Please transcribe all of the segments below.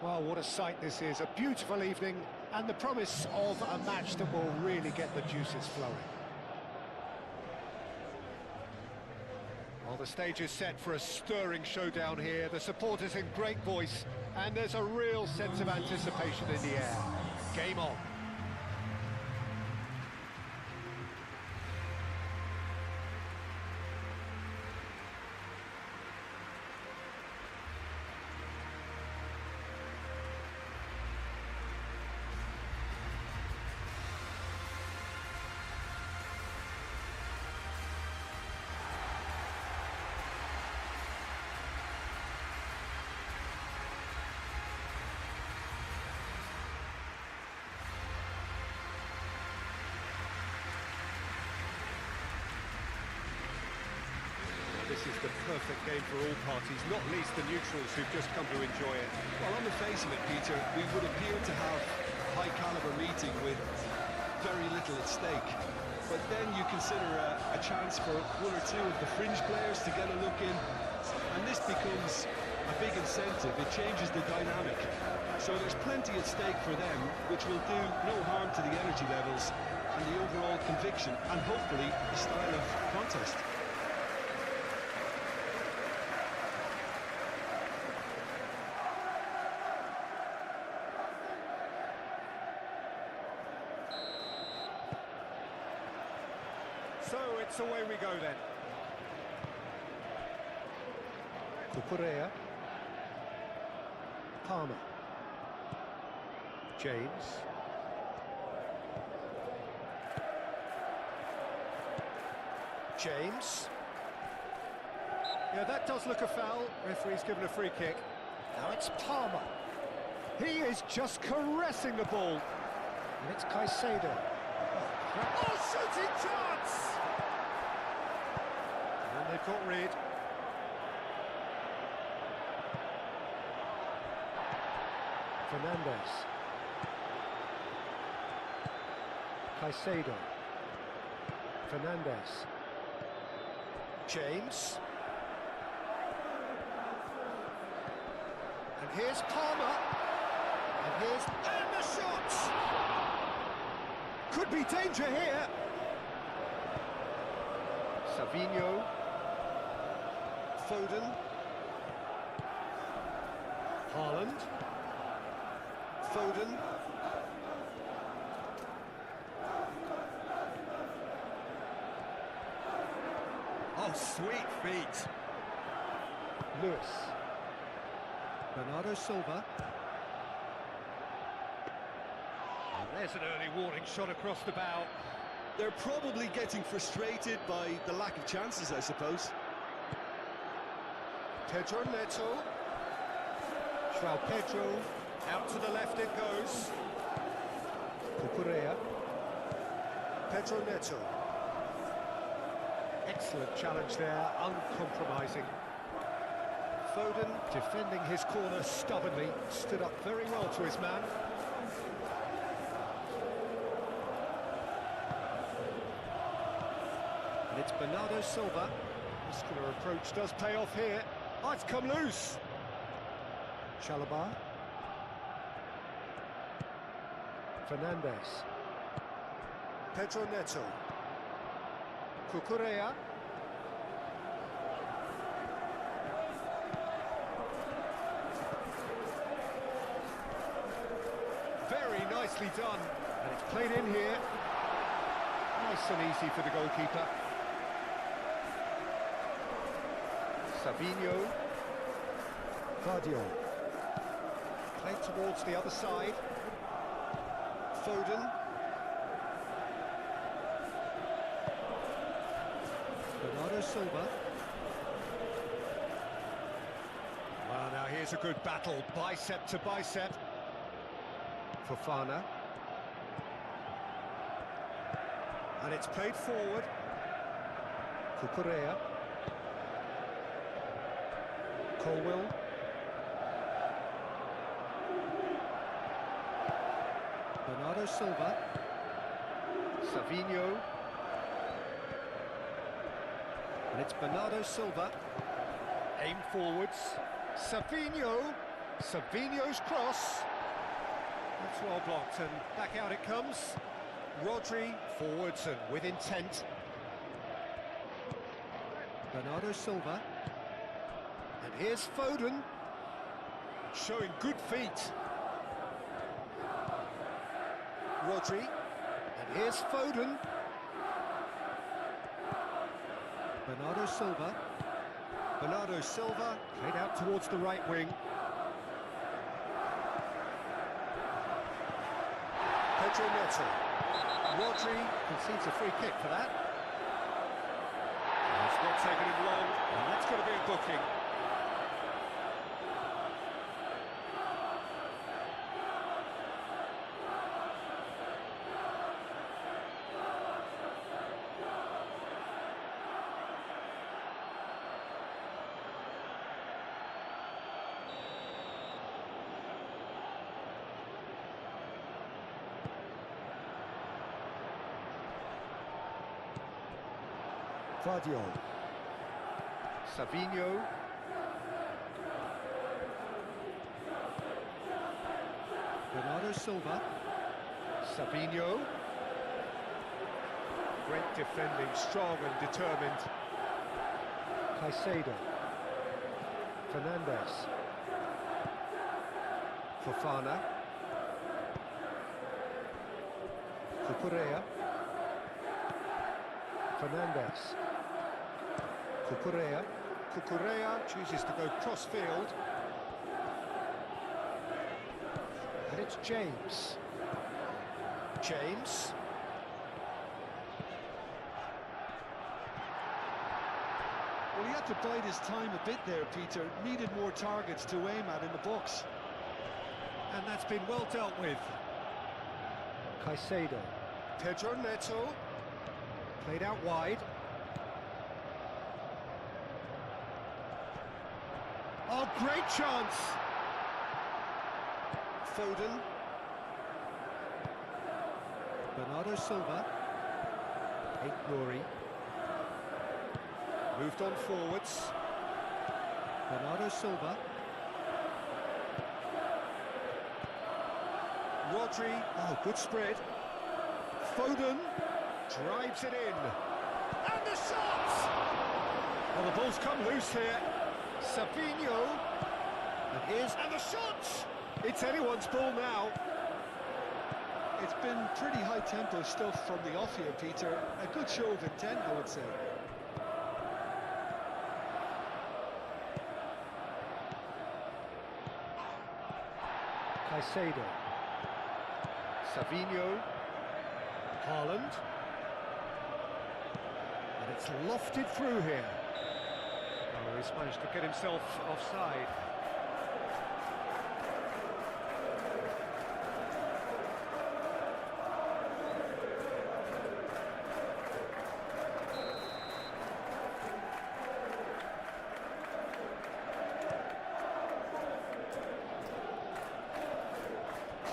Well, what a sight this is, a beautiful evening, and the promise of a match that will really get the juices flowing. Well, the stage is set for a stirring showdown here, the supporters in great voice, and there's a real sense of anticipation in the air. Game on. This is the perfect game for all parties, not least the neutrals who've just come to enjoy it. Well, on the face of it, Peter, we would appear to have a high-caliber meeting with very little at stake. But then you consider a chance for one or two of the fringe players to get a look in, and this becomes a big incentive. It changes the dynamic. So there's plenty at stake for them, which will do no harm to the energy levels and the overall conviction, and hopefully the style of contest. So it's away we go then. Cucurella. Palmer. James. James. Yeah, that does look a foul. Referee's given a free kick. Now it's Palmer. He is just caressing the ball. And it's Caicedo. Oh, shooting chance! And they've got rid. Fernandez. Caicedo. Fernandez. James. And here's Palmer. And here's... And the shot! Could be danger here. Savinho. Foden. Haaland. Foden. Oh, sweet feet. Lewis. Bernardo Silva. And there's an early warning shot across the bow. They're probably getting frustrated by the lack of chances, I suppose. Pedro Neto. João Pedro. Out to the left it goes. Cucurella. Pedro Neto. Excellent challenge there, uncompromising. Foden, defending his corner stubbornly, stood up very well to his man. And it's Bernardo Silva. Muscular approach does pay off here. Oh, it's come loose. Chalobah. Fernandez. Pedro Neto. Cucurella. Very nicely done. And it's played in here. Nice and easy for the goalkeeper. Savinho. Guardiola. Played towards the other side. Foden. Bernardo Silva. Well, now here's a good battle, bicep to bicep. Fofana. And it's played forward. Cucurella. Colwill. Bernardo Silva. Savinho. And it's Bernardo Silva. Aim forwards. Savinho. Savinho's cross. That's well blocked, and back out it comes. Rodri forwards and with intent. Bernardo Silva. And here's Foden, showing good feet. Rodri. And here's Foden. Bernardo Silva. Bernardo Silva played out towards the right wing. Pedro Neto. Rodri concedes a free kick for that. It's not taken him long, and that's going to be a booking. Vardiol. Savinho. Bernardo Silva. Savinho. Great defending, strong and determined. Caicedo. Fernandes. Fofana. Cucurella. Fernandes. Cucurella. Cucurella chooses to go cross-field. And it's James. James. Well, he had to bide his time a bit there, Peter. Needed more targets to aim at in the box. And that's been well dealt with. Caicedo. Pedro Neto. Played out wide. Oh, great chance! Foden. Bernardo Silva. Glory. Moved on forwards. Bernardo Silva. Rodri. Oh, good spread. Foden. Drives it in. And the shot! Well, the ball's come loose here. Savinho. And the shot! It's anyone's ball now. It's been pretty high-tempo stuff from the off here, Peter. A good show of intent, I would say. Caicedo. Savinho. Haaland. And it's lofted through here. Oh, he's managed to get himself offside.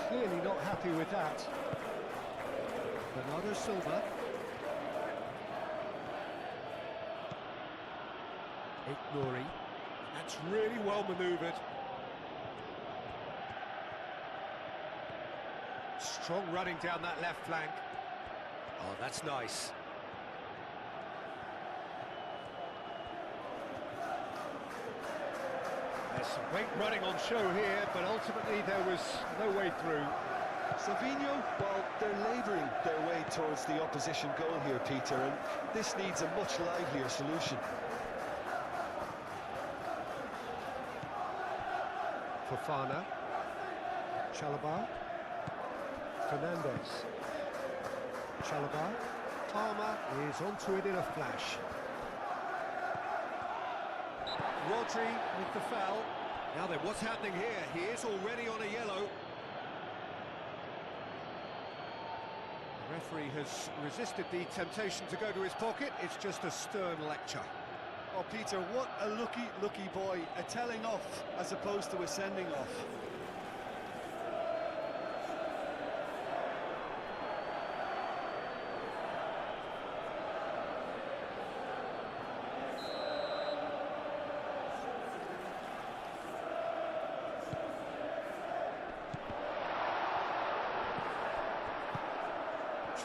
Clearly not happy with that. Bernardo Silva. Glory. That's really well manoeuvred. Strong running down that left flank. Oh, that's nice. There's some great running on show here, but ultimately there was no way through. Savinho, well, they're labouring their way towards the opposition goal here, Peter, and this needs a much livelier solution. Fofana. Chalobah. Fernandes. Chalobah. Palmer is onto it in a flash. Rodri with the foul. Now then, what's happening here? He is already on a yellow. The referee has resisted the temptation to go to his pocket. It's just a stern lecture. Oh, Peter, what a lucky boy. A telling off as opposed to a sending off.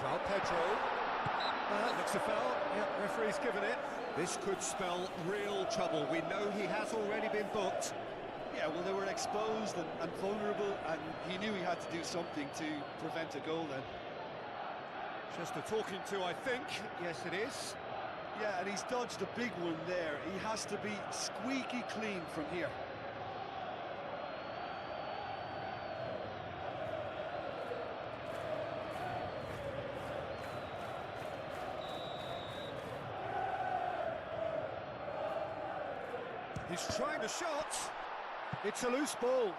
João Pedro. Looks a foul. Yep, referee's given it. This could spell real trouble. We know he has already been booked. Yeah, well, they were exposed and vulnerable, and he knew he had to do something to prevent a goal then. Just a talking to, I think. Yes, it is. Yeah, and he's dodged a big one there. He has to be squeaky clean from here. He's trying the shot. It's a loose ball.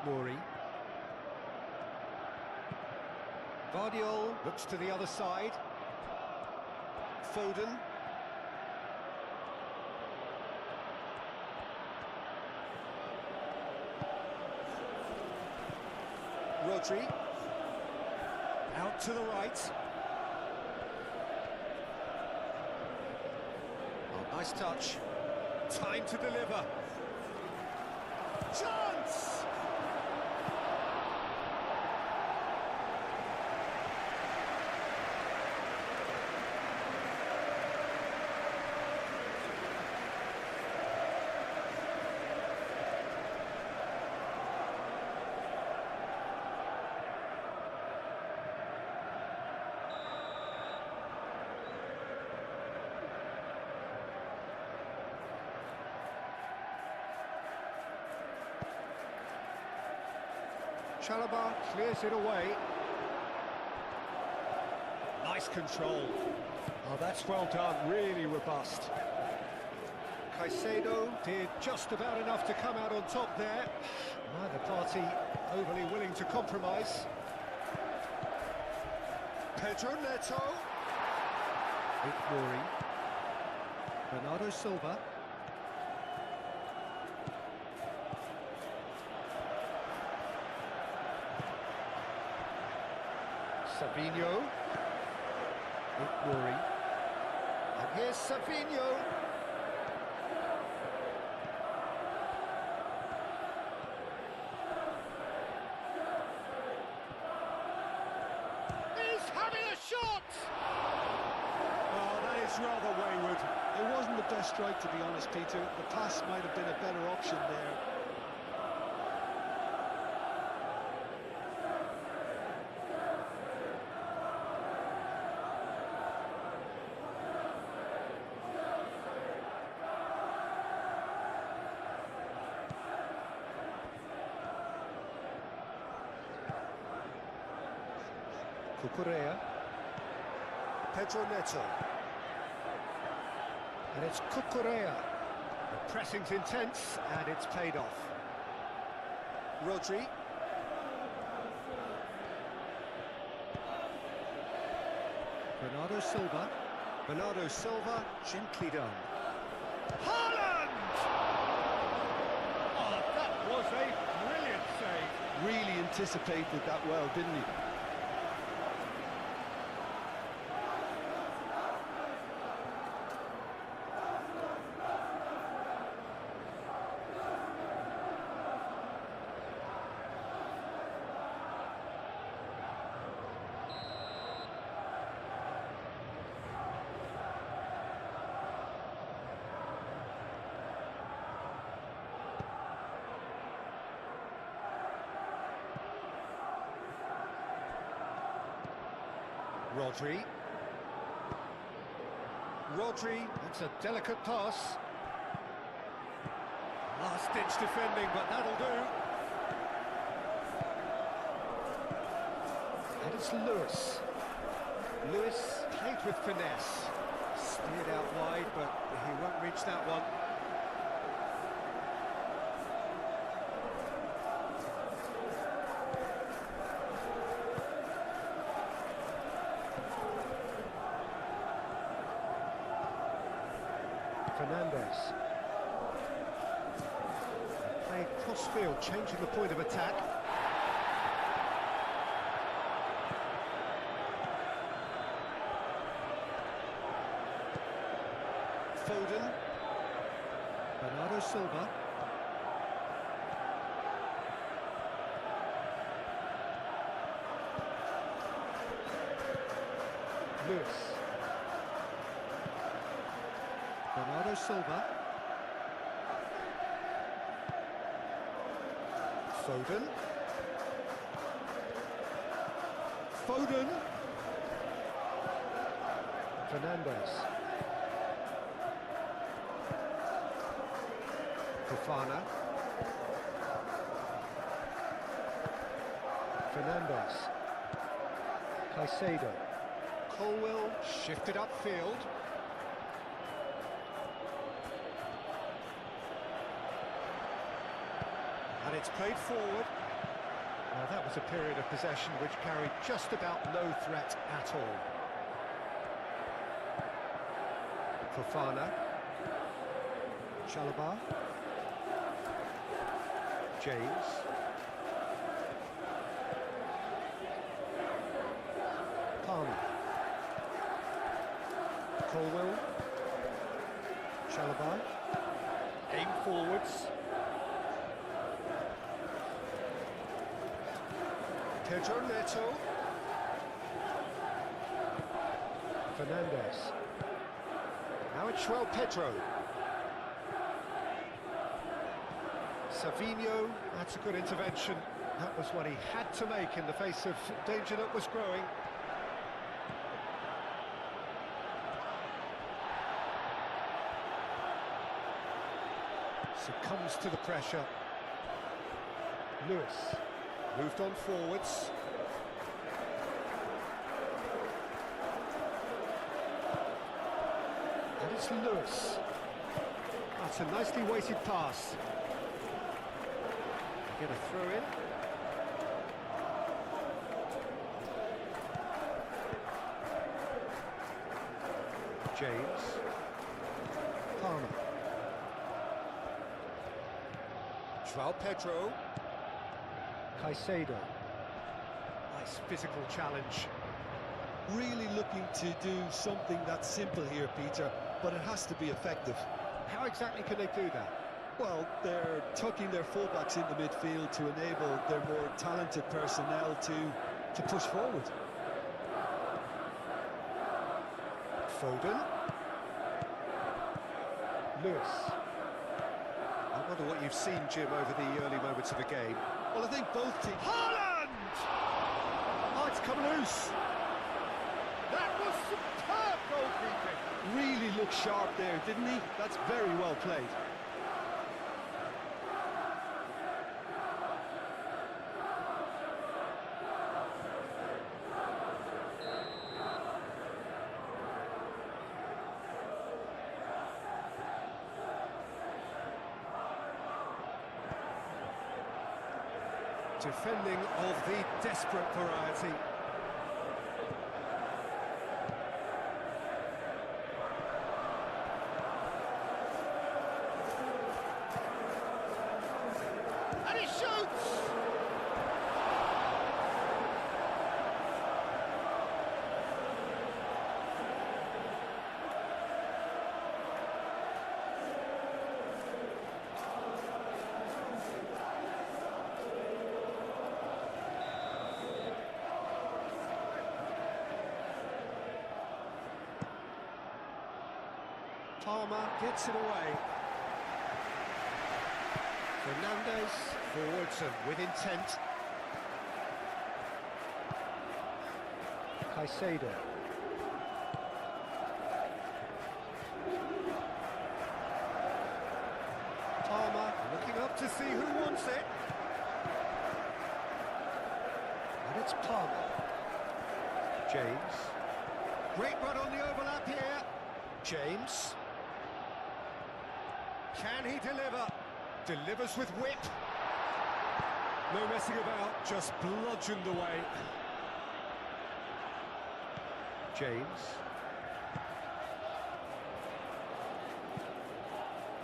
Mori. Guardiola looks to the other side. Foden. Rodri. Out to the right. Oh, nice touch. Time to deliver. Chance! Chalobah clears it away. Nice control. Oh, that's well done, really robust. Caicedo did just about enough to come out on top there. Neither party overly willing to compromise. Pedro Neto. Mori. Bernardo Silva. Savinho. Mori. And here's Savinho. He's having a shot! Oh, that is rather wayward. It wasn't the best strike, to be honest, Peter. The pass might have been a better option there. Cucurella. Pedro Neto. And it's Cucurella. The pressing's intense and it's paid off. Rodri. Bernardo Silva. Bernardo Silva, gently done. Haaland! Oh, that was a brilliant save. Really anticipated that well, didn't he? Rodri. Rodri, that's a delicate pass. Last-ditch defending, but that'll do. And it's Lewis. Lewis played with finesse. Steered out wide, but he won't reach that one. Fernandez. Played cross-field, changing the point of attack. Foden. Silva. Lewis. Bernardo Silva. Foden. Foden. Fernandes. Fofana. Fernandes. Caicedo. Colwill shifted upfield. And it's played forward. Now that was a period of possession which carried just about no threat at all. Fofana. Chalobah. James. Palmer. Colwill. Chalobah. Aim forwards. Pedro Neto. Fernandes. Now it's João Pedro. Savinho, that's a good intervention. That was what he had to make in the face of danger that was growing. Succumbs to the pressure. Lewis. Moved on forwards. And it's Lewis. That's a nicely weighted pass. Get a throw in. James. Palmer. João Pedro. Caicedo. Nice physical challenge. Really looking to do something that's simple here, Peter, but it has to be effective. How exactly can they do that? Well, they're tucking their fullbacks into midfield to enable their more talented personnel to push forward. Foden. Lewis. I wonder what you've seen, Jim, over the early moments of the game. Well, I think both teams... Haaland! Oh, it's come loose. That was superb goalkeeping. Really looked sharp there, didn't he? That's very well played. Defending of the desperate variety. And he shoots! Palmer gets it away. Fernandes forwards and with intent. Caicedo. Palmer looking up to see who wants it. And it's Palmer. James. Great run on the overlap here. James. Can he deliver? Delivers with whip. No messing about, just bludgeoned away. James.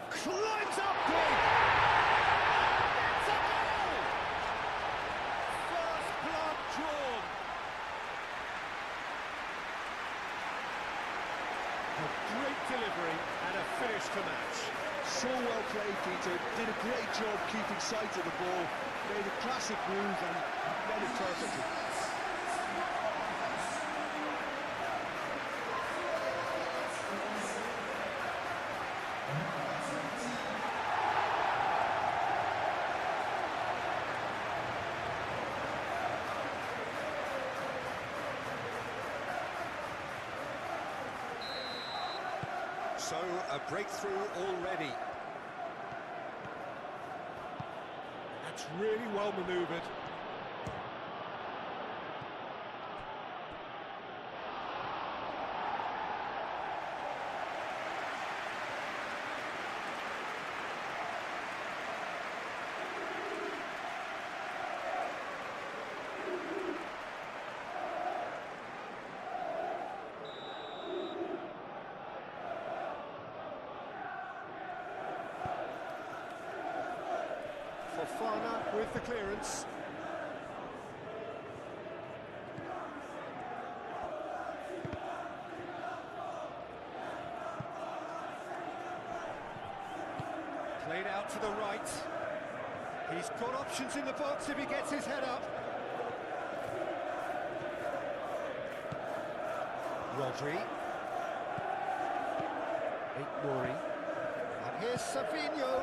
Climbs up big! It's a goal! First blood drawn. A great delivery and a finish to match. So well played, Peter. Did a great job keeping sight of the ball. Made a classic move and read it perfectly. So, a breakthrough already. That's really well manoeuvred. Fofana with the clearance. Played out to the right. He's got options in the box if he gets his head up. Rodri. Mori. And here's Savinho.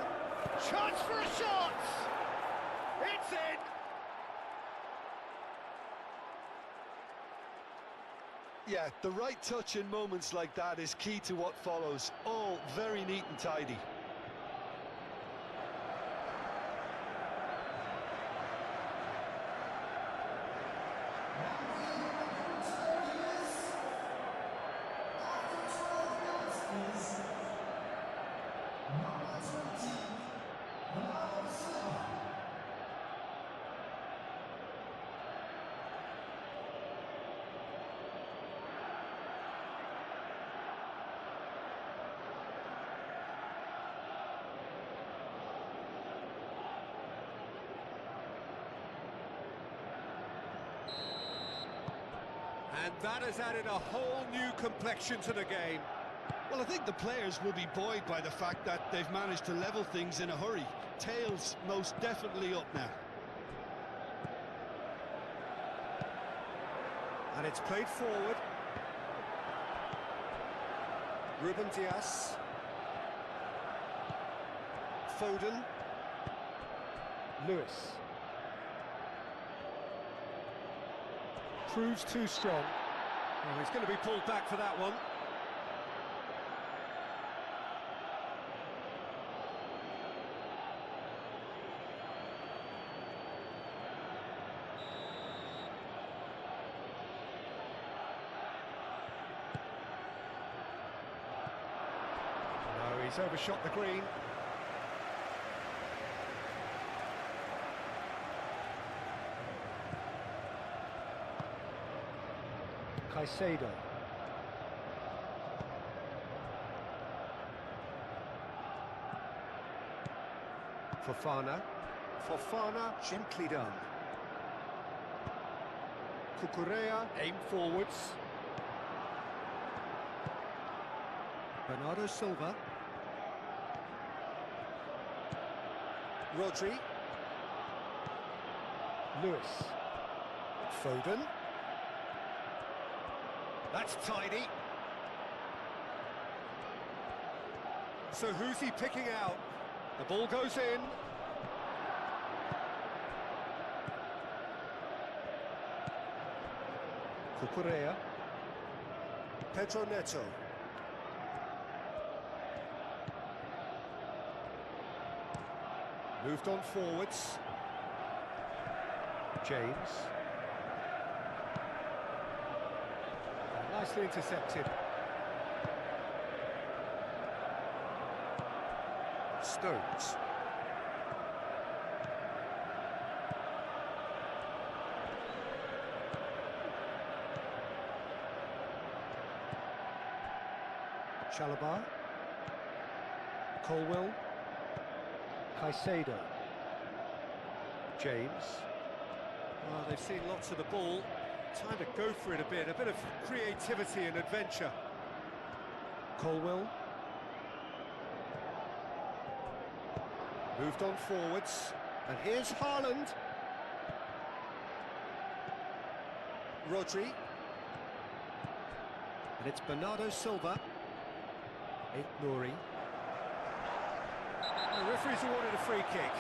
Chance for a shot! It's in! Yeah, the right touch in moments like that is key to what follows. All very neat and tidy. And that has added a whole new complexion to the game. Well, I think the players will be buoyed by the fact that they've managed to level things in a hurry. Tails most definitely up now. And it's played forward. Ruben Dias. Foden. Lewis. Proves too strong. Oh, he's going to be pulled back for that one. No, he's overshot the green. Caicedo. Fofana. Fofana, gently done. Cucurella, aim forwards. Bernardo Silva. Rodri. Lewis. Foden. That's tidy. So who's he picking out? The ball goes in. Cucurella. Pedro Neto. Moved on forwards. James. Nicely intercepted. Stones. Chalobah. Colwill. Caicedo. James. Well, they've seen lots of the ball. Time to go for it a bit of creativity and adventure. Colwill. Moved on forwards. And here's Haaland. Rodri. And it's Bernardo Silva. Nouri. The referee's awarded a free kick.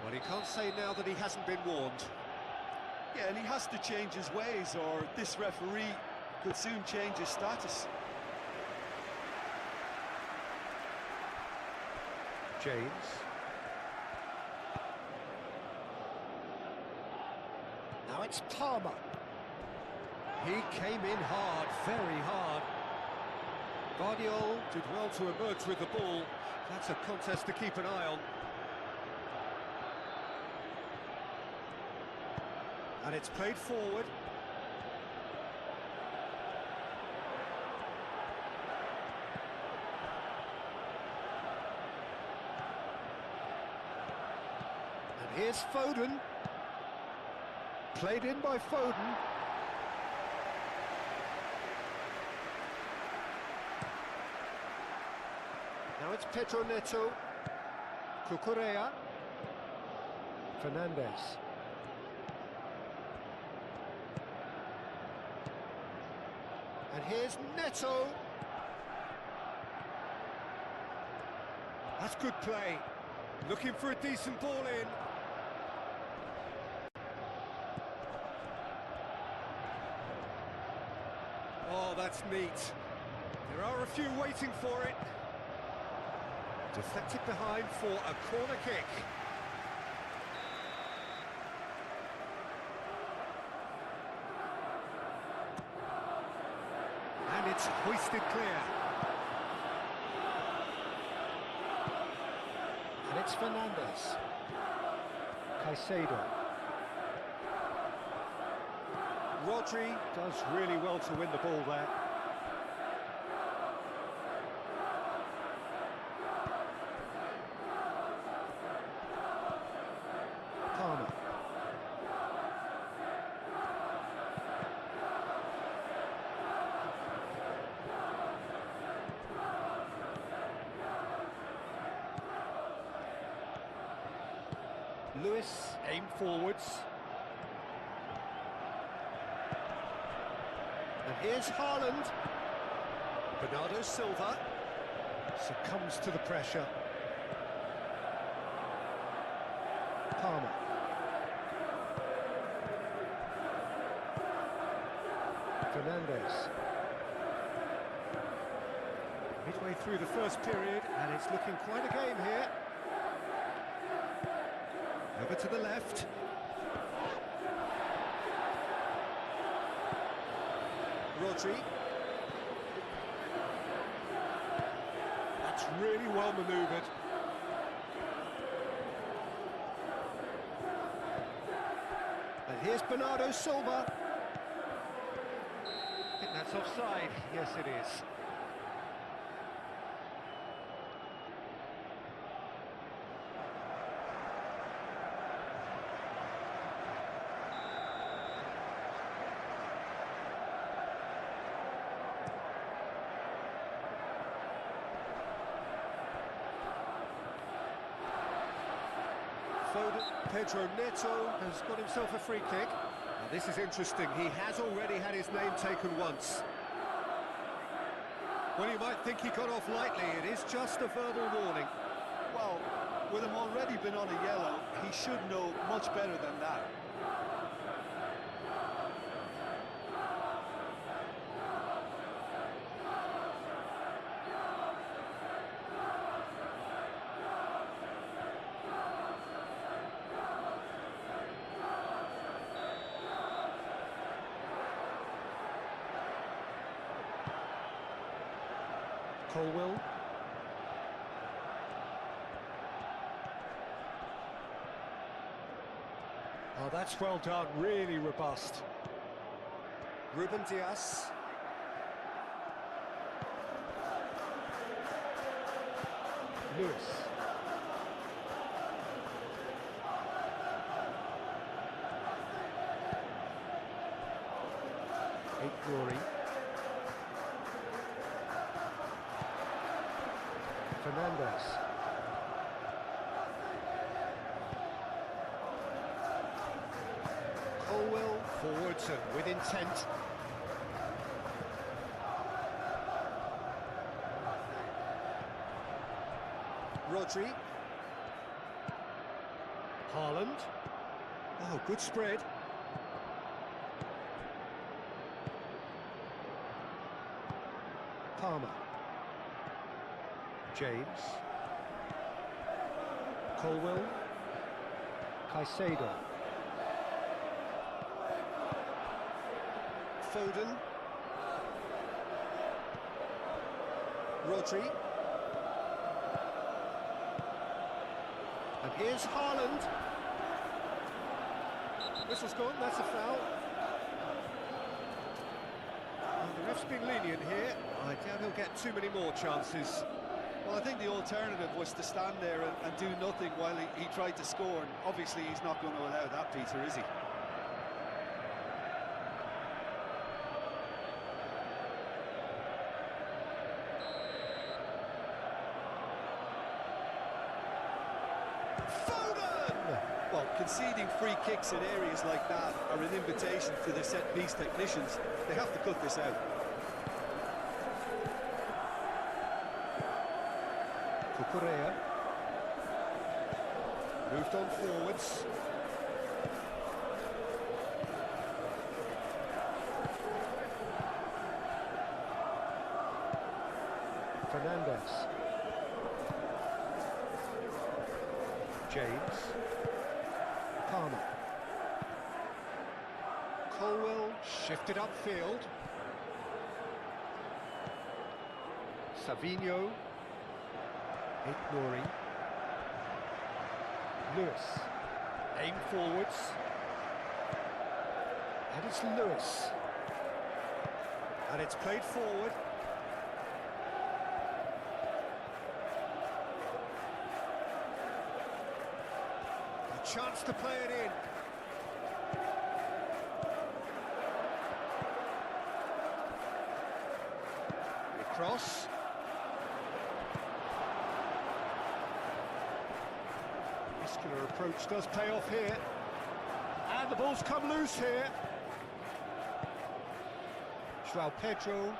Well, he can't say now that he hasn't been warned. Yeah, and he has to change his ways, or this referee could soon change his status. James. Now it's Palmer. He came in hard, very hard. Guardiola did well to emerge with the ball. That's a contest to keep an eye on. And it's played forward. And here's Foden. Played in by Foden. Now it's Pedro Neto. Cucurella. Fernandes. And here's Neto. That's good play. Looking for a decent ball in. Oh, that's neat. There are a few waiting for it. Deflected behind for a corner kick. And it's hoisted clear. And it's Fernandes. Caicedo. Rodri does really well to win the ball there. Palmer. Lewis aimed forwards. And here's Haaland. Bernardo Silva succumbs to the pressure. Palmer. Fernandes. Midway through the first period, and it's looking quite a game here. Over to the left. Rodri. That's really well manoeuvred. And here's Bernardo Silva. I think that's offside. Yes, it is. Pedro Neto has got himself a free kick. Now this is interesting, he has already had his name taken once. Well, you might think he got off lightly, it is just a verbal warning. Well, with him already been on a yellow, he should know much better than that. Colwill. Oh, that's well done, really robust. Ruben Dias. Lewis. Glory. Fernandez. Colwell forwards and with intent. Rodri. Haaland. Oh, good spread. Palmer. James. Colwell. Caicedo. Foden. Rodri. And here's Haaland. Whistle's gone, that's a foul. And the ref's been lenient here. I doubt he'll get too many more chances. Well, I think the alternative was to stand there and do nothing while he tried to score, and obviously he's not going to allow that, Peter, is he? Well, conceding free kicks in areas like that are an invitation to the set-piece technicians. They have to cut this out. Correa. Moved on forwards. Fernandez. James. Palmer. Colwell shifted upfield. Savinho. Ignoring. Lewis. Aim forwards. And it's Lewis. And it's played forward. A chance to play it in. The cross. Muscular approach does pay off here. And the ball's come loose here. João Pedro.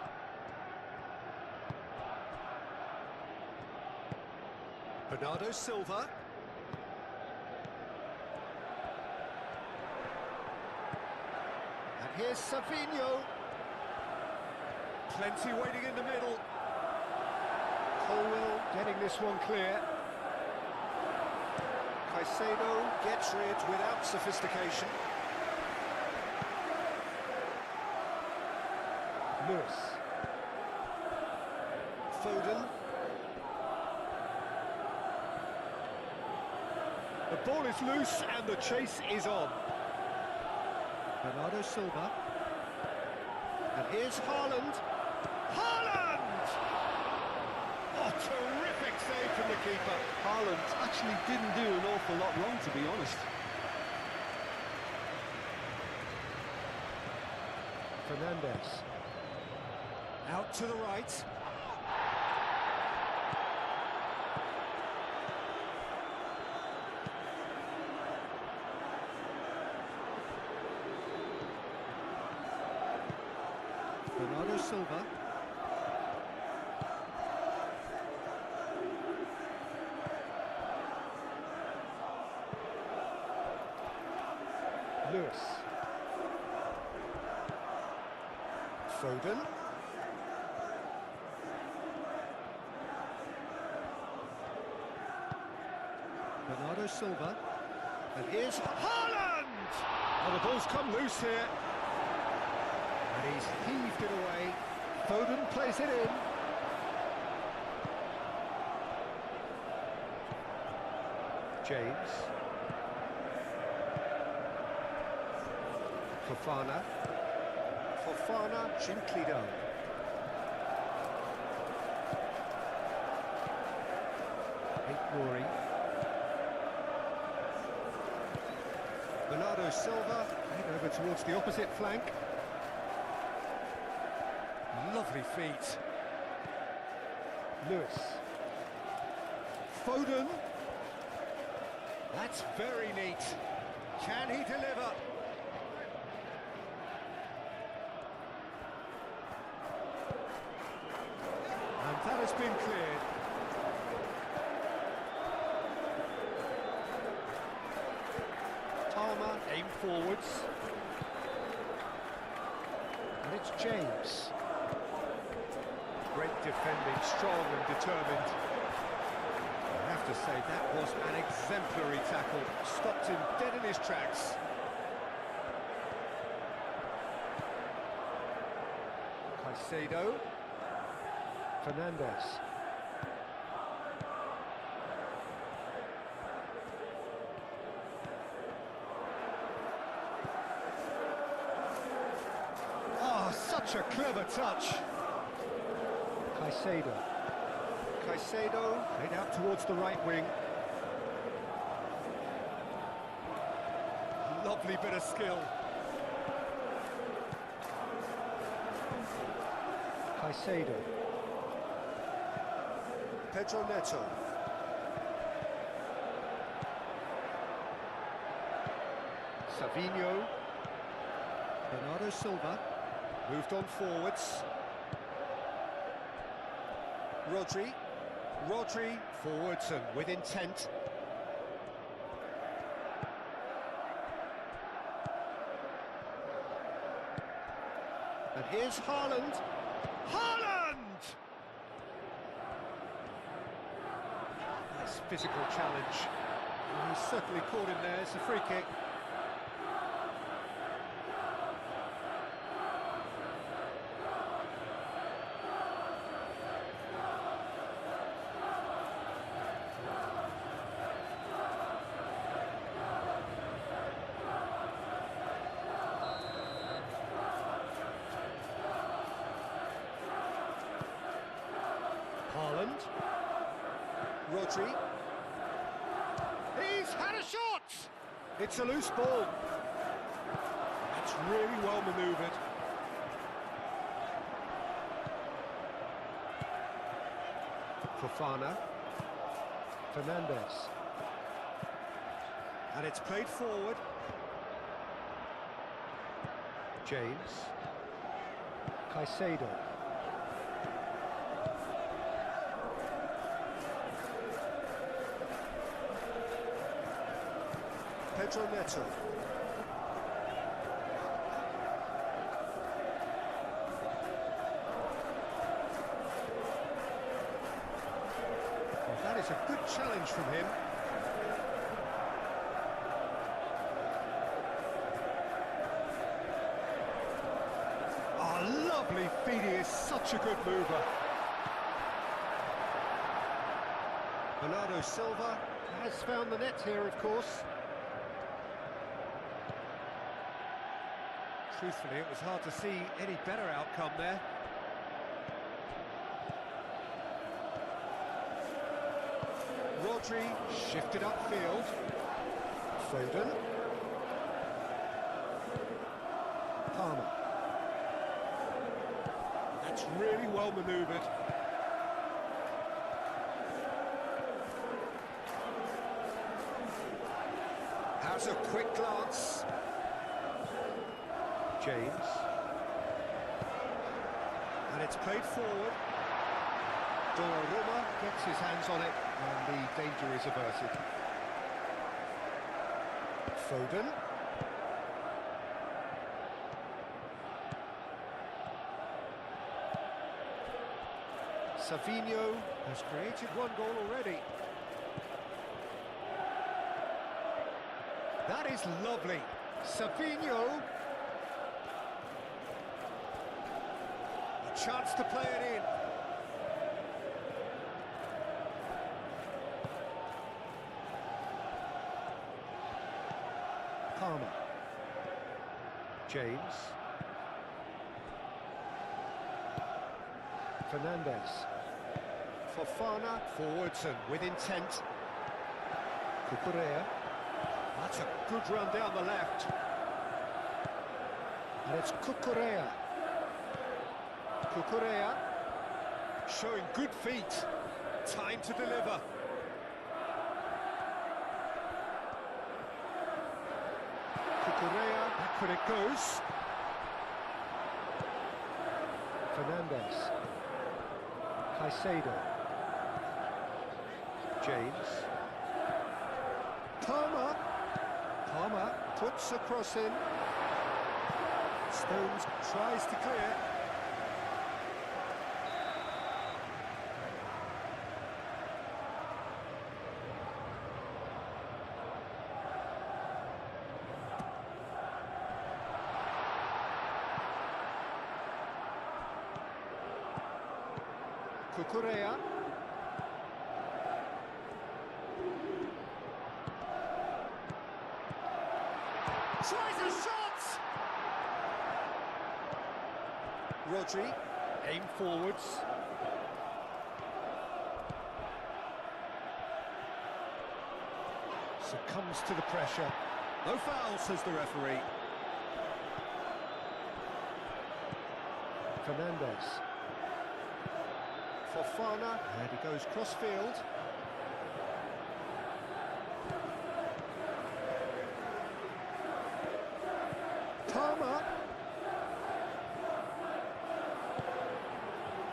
Bernardo Silva. And here's Savinho. Plenty waiting in the middle. Colwell getting this one clear. Caicedo gets rid without sophistication. Lewis. Foden. The ball is loose and the chase is on. Bernardo Silva. And here's Haaland. Haaland! Oh, terrific save from the keeper. Haaland actually didn't do an awful lot wrong, to be honest. Fernandez. Out to the right. Bernardo Silva. Lewis. Foden. Bernardo Silva. And here's Haaland! Oh, the ball's come loose here. And he's heaved it away. Foden plays it in. James. Fofana. Fofana gently down. Ignoring. Bernardo Silva, head over towards the opposite flank. Lovely feet. Lewis. Foden. That's very neat. Can he deliver? And that has been cleared. Palmer, aim forwards. And it's James. Great defending, strong and determined. I have to say, that was an exemplary tackle. Stopped him dead in his tracks. Caicedo. Fernandez. Oh, such a clever touch. Caicedo. Caicedo, played out towards the right wing. Lovely bit of skill. Caicedo. Pedro Neto. Savinho. Bernardo Silva. Moved on forwards. Rodri, forwards and with intent. And here's Haaland. Haaland! Nice physical challenge. And he's certainly caught him there. It's a free kick. Haaland. Rodri. He's had a shot! It's a loose ball. That's really well manoeuvred. Fofana. Fernandez. And it's played forward. James. Caicedo. Pedro Neto. Well, that is a good challenge from him. Oh, lovely feet, he is such a good mover. Bernardo Silva has found the net here, of course. Truthfully, it was hard to see any better outcome there. Rodri shifted upfield. Foden. Palmer. That's really well manoeuvred. Has a quick glance. James. And it's played forward. Donnarumma gets his hands on it, and the danger is averted. Foden. Savinho has created one goal already. That is lovely. Savinho. A chance to play it in. Palmer. James. Fernandez. Fofana, forwards and with intent. Cucurella. That's a good run down the left. And it's Cucurella. Cucurella, showing good feet. Time to deliver. Cucurella, backward it goes. Fernandez. Caicedo. James. Palmer. Palmer puts a cross in. Stones tries to clear. Cucurella. Tries a shot! Rodri, aim forwards. Succumbs to the pressure. No foul, says the referee. Fernandez. Fofana, and he goes cross-field. Palmer.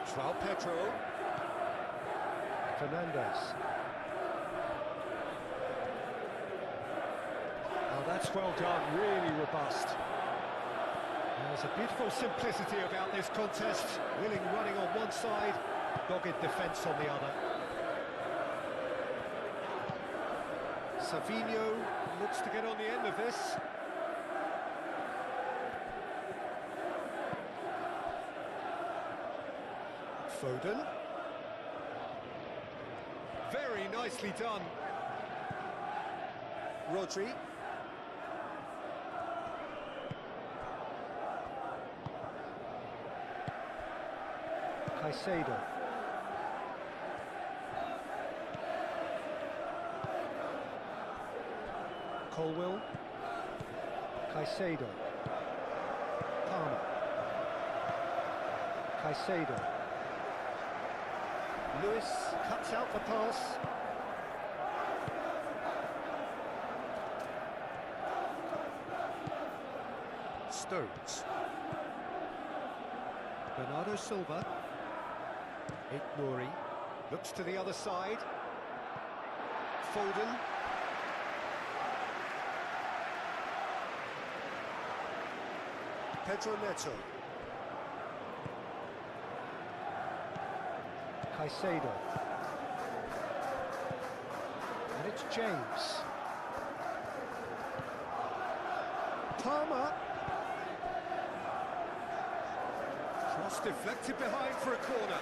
João Pedro. Fernandez. Oh, that's well done, really robust. There's a beautiful simplicity about this contest. Willing running on one side, dogged defence on the other. Savinho looks to get on the end of this. Foden. Very nicely done. Rodri. Caicedo. Colwill. Caicedo. Palmer. Caicedo. Lewis cuts out the pass. Stones. Bernardo Silva. Nouri looks to the other side. Foden. Pedro Neto. Caicedo. And it's James. Palmer. Cross deflected behind for a corner.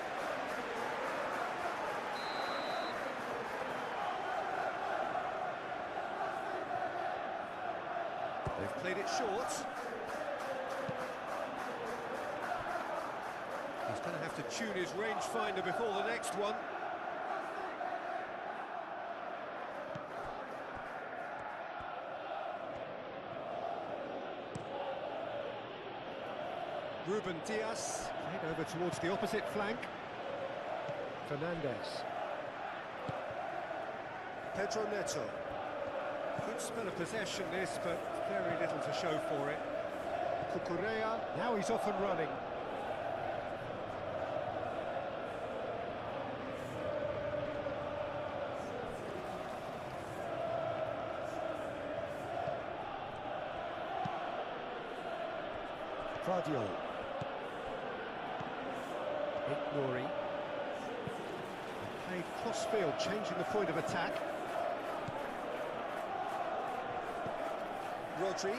They've played it short. He's going to have to tune his rangefinder before the next one. Ruben Diaz, played over towards the opposite flank. Fernandez. Pedro Neto. Good spell of possession this, but very little to show for it. Cucurella, now he's off and running. Vardiol. Nouri. Played cross-field, changing the point of attack. Rodri.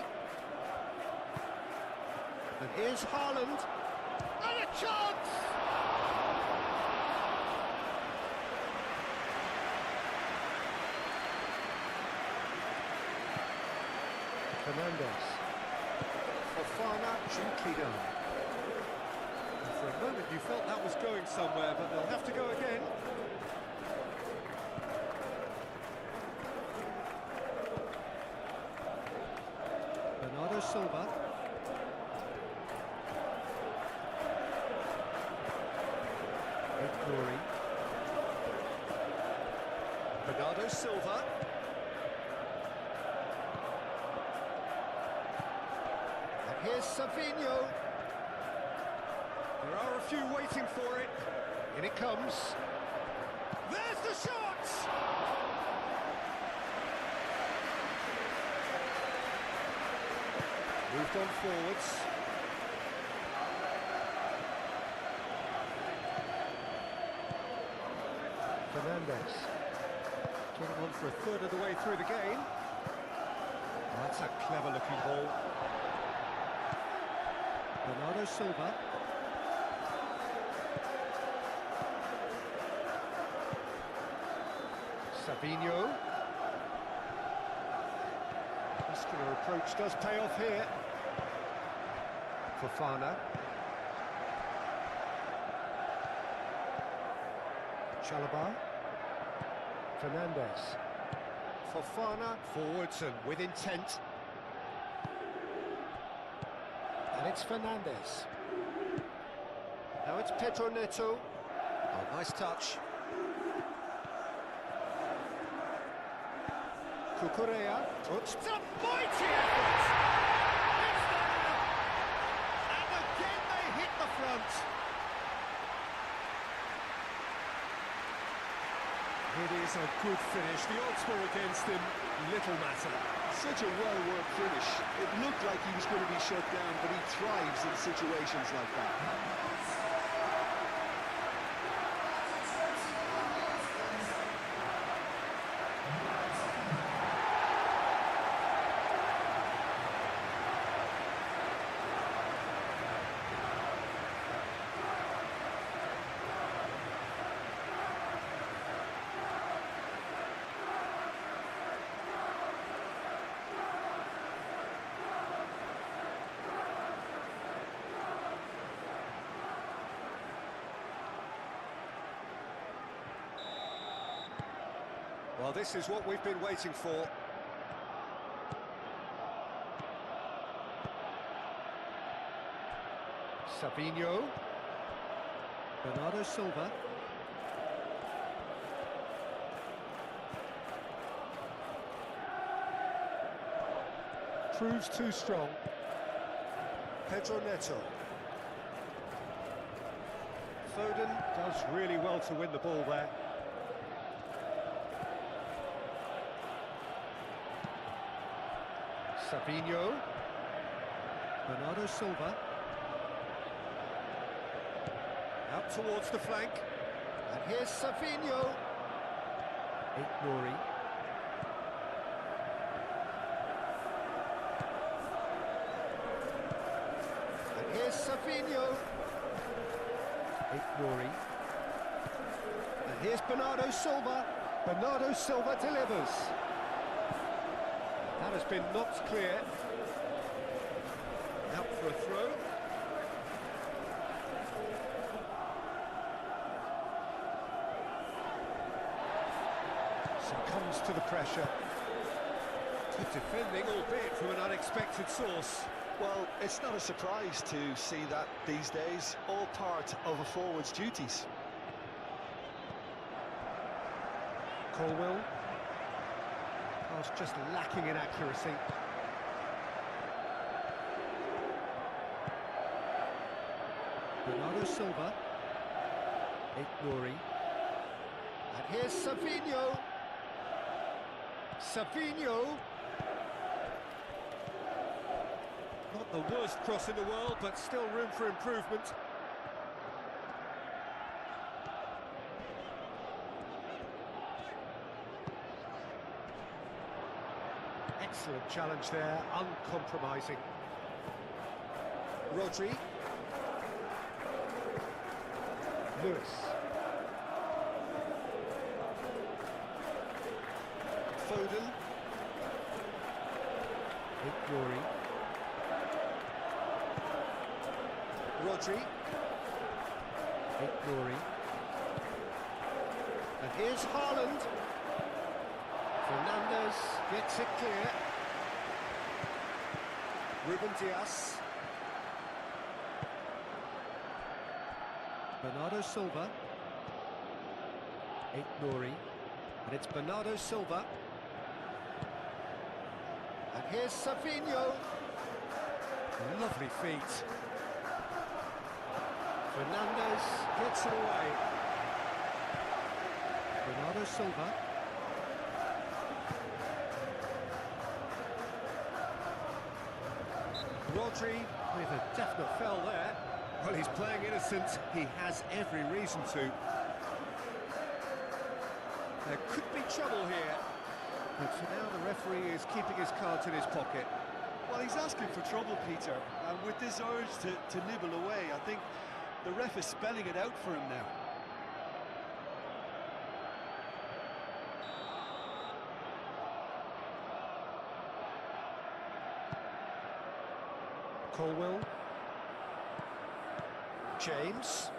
And here's Haaland. And a chance! Fernandez. Fofana, gently done. And for a moment you felt that was going somewhere, but they'll have to go again. Bernardo Silva. Nuri. Bernardo Silva. And here's Savinho. There are a few waiting for it. In it comes. There's the shot! Moved on forwards. Fernandez. Getting on for a third of the way through the game. Oh, that's a clever looking ball. Bernardo Silva. Savinho. Muscular approach does pay off here. Fofana. Chalobah. Fernandez. Fofana forwards and with intent. And it's Fernandez. Now it's Pedro Neto. Oh, nice touch. Cucurella. It's a mighty effort! It's there! And again they hit the front. It is a good finish. The odds were against him. Little matter. Such a well-worked finish. It looked like he was going to be shut down, but he thrives in situations like that. Well, this is what we've been waiting for. Savinho. Bernardo Silva. Proves too strong. Pedro Neto. Foden does really well to win the ball there. Savinho. Bernardo Silva. Out towards the flank. And here's Savinho. Nuri. And here's Savinho. Nuri. And here's Bernardo Silva. Bernardo Silva delivers. That has been knocked clear. Out for a throw. Succumbs to the pressure. Good defending, albeit from an unexpected source. Well, it's not a surprise to see that these days, all part of a forward's duties. Colwell. Pass just lacking in accuracy. Bernardo Silva. Nuri. And here's Savinho. Savinho. Not the worst cross in the world, but still room for improvement. Excellent challenge there, uncompromising. Rodri. Lewis. Foden. Nuri. Rodri. Nuri. And here's Haaland. Fernandez gets it clear. Ruben Dias. Bernardo Silva. Nouri, and it's Bernardo Silva. And here's Savinho. Lovely feet. Fernandez gets it away. Bernardo Silva. Rodri with a definite foul there. Well, he's playing innocent. He has every reason to. There could be trouble here. But for now, the referee is keeping his cards in his pocket. Well, he's asking for trouble, Peter, and with this urge to nibble away, I think the ref is spelling it out for him now. Colwill. James.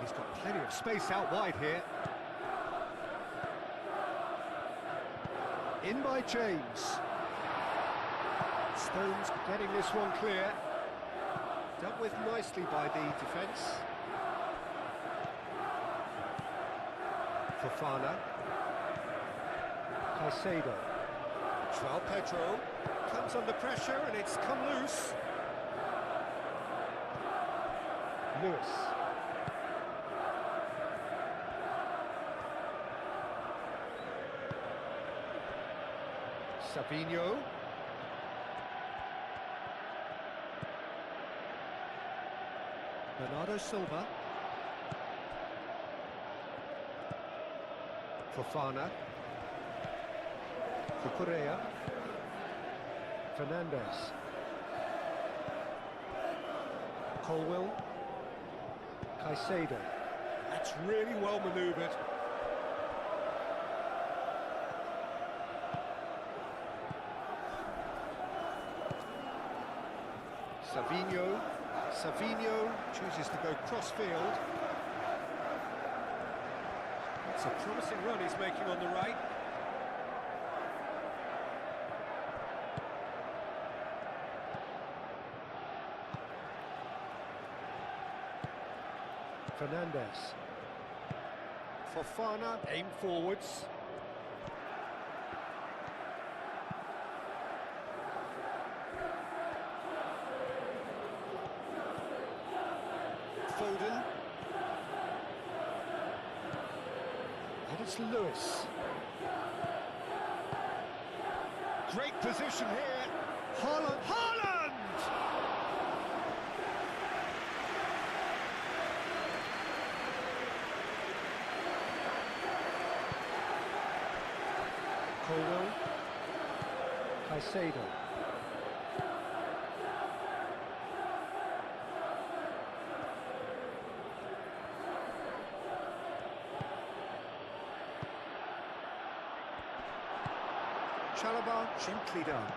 He's got plenty of space out wide here. In by James. Stones getting this one clear. Dealt with nicely by the defence. Fofana. Caicedo. João Pedro comes under pressure and it's come loose. Lewis. Savinho. Bernardo Silva. Fofana. Cucurella. Fernandez. Colwill. Caicedo. That's really well manoeuvred. Savinho chooses to go cross-field. It's a promising run he's making on the right. Fernandez. Fofana, aim forwards. Foden. And it's Lewis. Great position here. Haaland! Colwill. Caicedo. Chalobah, gently done.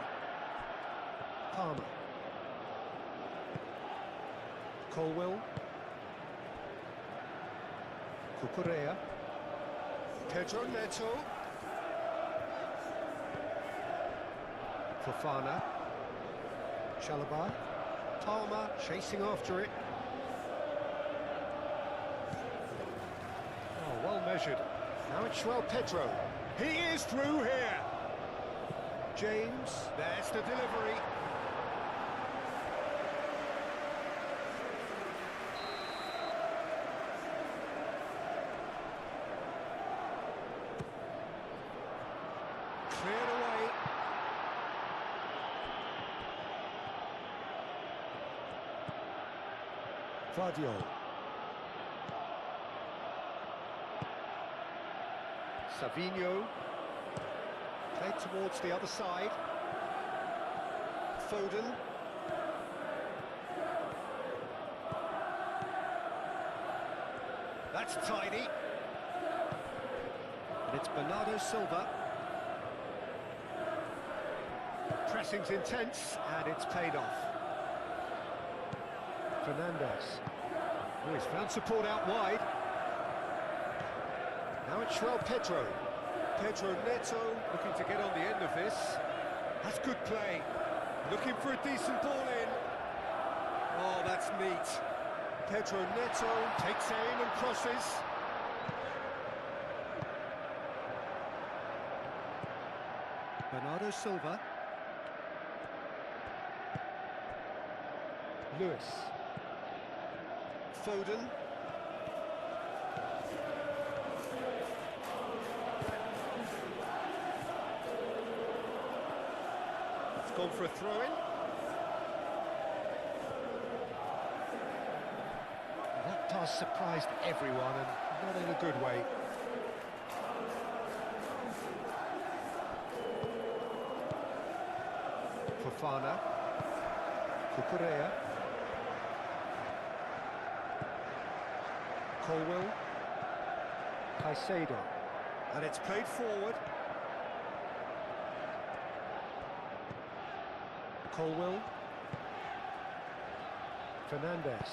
Palmer. Colwill. Cucurella. Pedro Neto. Fofana. Chalobah. Palmer chasing after it. Oh, well measured. Now it's João Pedro. He is through here. James, there's the delivery. Cleared away. Vardiol. Savinho. Played towards the other side. Foden. That's tidy. And it's Bernardo Silva. Pressing's intense, and it's paid off. Fernandez. Oh, he's found support out wide. Now it's João Pedro. Pedro Neto looking to get on the end of this. That's good play. Looking for a decent ball in. Oh, that's neat. Pedro Neto Takes aim and crosses. Bernardo Silva. Lewis. Foden. It's gone for a throw-in. That toss surprised everyone, and not in a good way. Fofana. Cucurella. Colwell. Caicedo. And it's played forward. Colwell. Fernandez.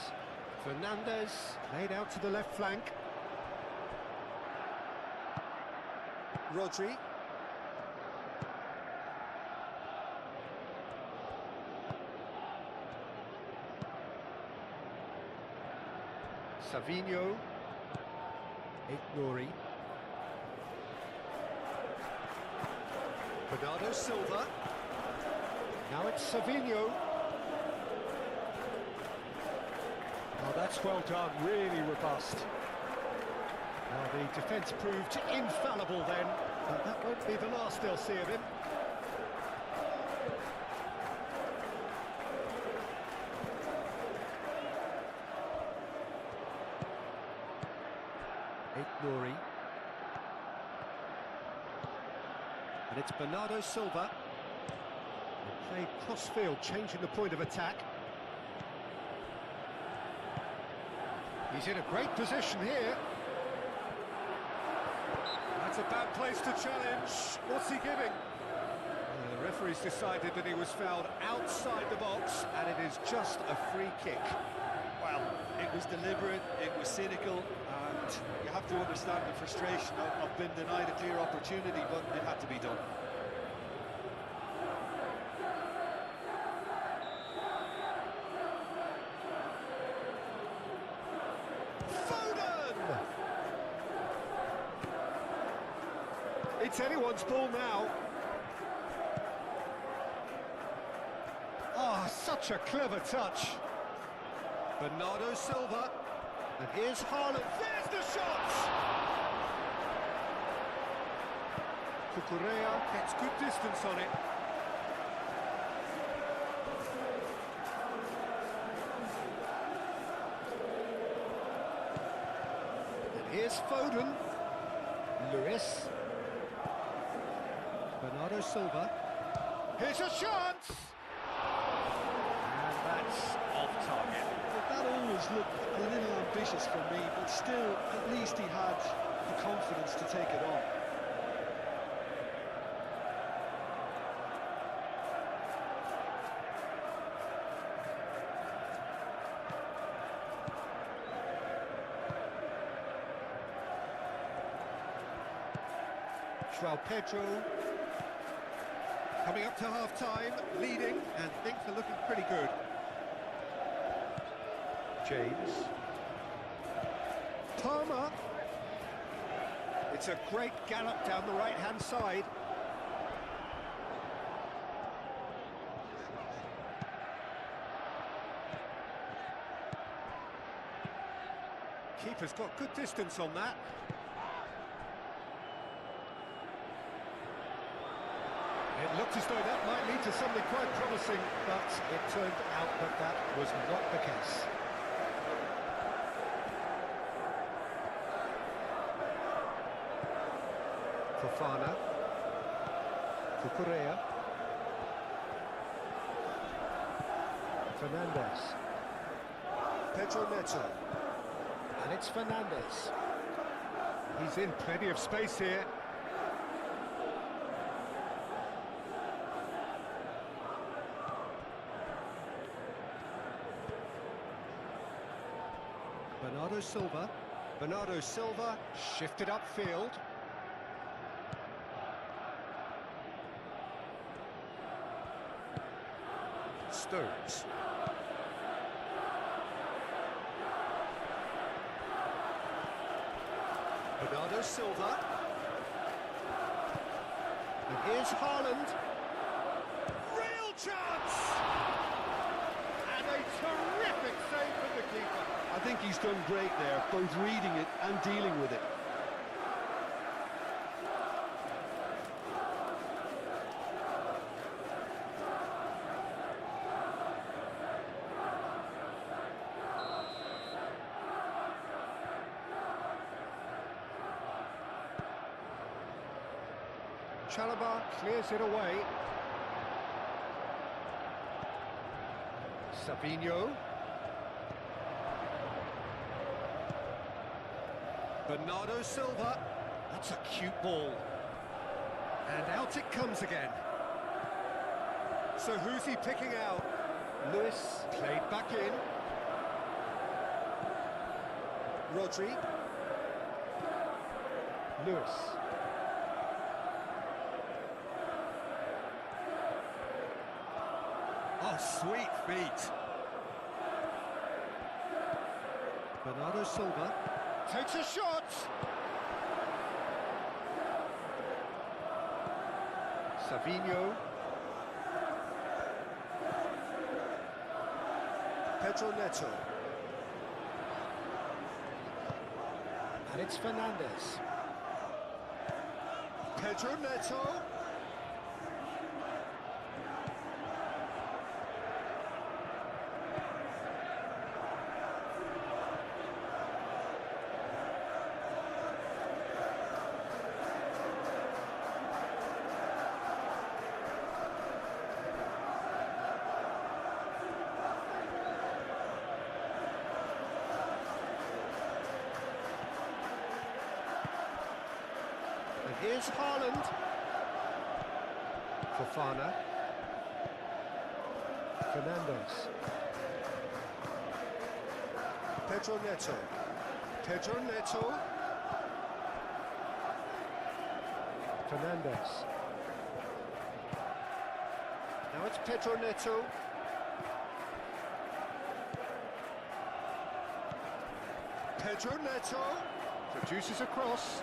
Fernandez played out to the left flank. Rodri. Savinho. Ignori. Bernardo Silva. Now it's Savinho. Oh, that's well done, really robust. Well, the defence proved infallible then, but that won't be the last they'll see of him. Ignori. And it's Bernardo Silva. Played cross-field, changing the point of attack. He's in a great position here. That's a bad place to challenge. What's he giving? The referee's decided that he was fouled outside the box, and it is just a free kick. Well, it was deliberate, it was cynical, and you have to understand the frustration of being denied a clear opportunity, but it had to be done. Foden! It's anyone's ball now. Oh, such a clever touch. Bernardo Silva. And here's Haaland. There's the shot! Cucurella gets good distance on it. And here's Foden. Lewis. Bernardo Silva. Here's a chance! And that's off target. But that always looked a little ambitious for me, but still, at least he had the confidence to take it on. João Pedro. Coming up to half-time, leading, and things are looking pretty good. James. Palmer. It's a great gallop down the right-hand side. Keeper's got good distance on that. It looked as though that might lead to something quite promising, but it turned out that that was not the case. Fofana. Cucurella. Fernandez. Pedro Neto. And it's Fernandez. He's in plenty of space here. Bernardo Silva. Bernardo Silva Shifted upfield. Stones. Bernardo Silva. And here's Haaland. Real chance! And a terrific save from the keeper. I think he's done great there, both reading it and dealing with it. Chalobah clears it away. Savinho. Bernardo Silva. That's a cute ball. And out it comes again. So who's he picking out? Lewis played back in. Rodri. Lewis. Oh, sweet feet. Bernardo Silva takes a shot. Savinho. Pedro Neto. And it's Fernandes. Pedro Neto. And here's Haaland. Fofana. Fernandes. Pedro Neto. Pedro Neto. Fernandes. Now it's Pedro Neto. Pedro Neto. Produces a cross.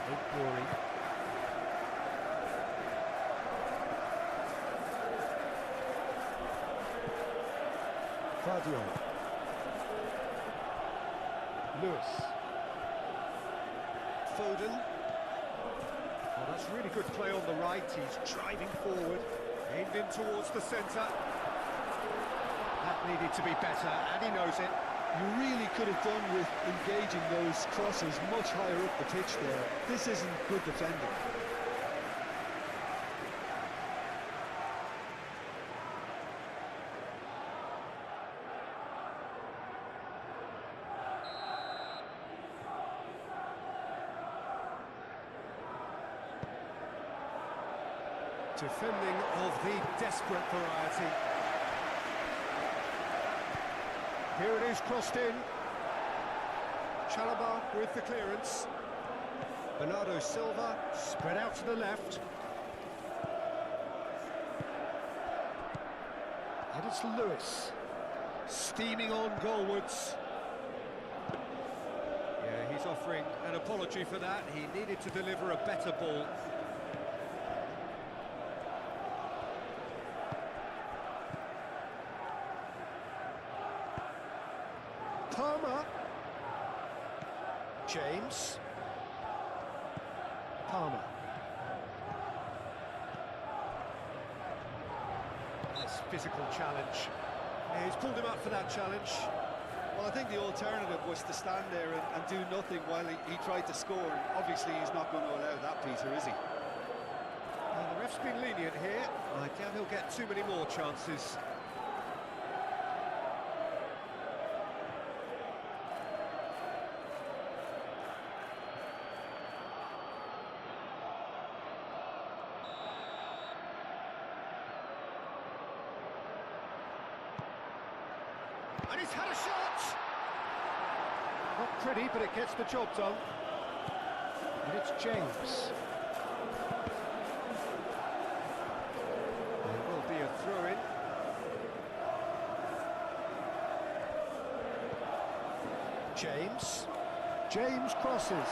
Don't worry. Fadio. Lewis. Foden. Oh, that's really good play on the right. He's driving forward. Aimed in towards the centre. That needed to be better, and he knows it. You really could have done with engaging those crosses much higher up the pitch there. This isn't good defending. Defending of the desperate variety. Here it is, crossed in. Chalobah with the clearance. Bernardo Silva spread out to the left. And it's Lewis. Steaming on goalwards. Yeah, he's offering an apology for that. He needed to deliver a better ball. Palmer. James. Palmer. Nice physical challenge. Yeah, he's pulled him up for that challenge. Well, I think the alternative was to stand there and do nothing while he tried to score. Obviously, he's not going to allow that, Peter, is he? Well, the ref's been lenient here. I doubt he'll get too many more chances. And he's had a shot! Not pretty, but it gets the job done. And it's James. There will be a throw-in. James. James crosses.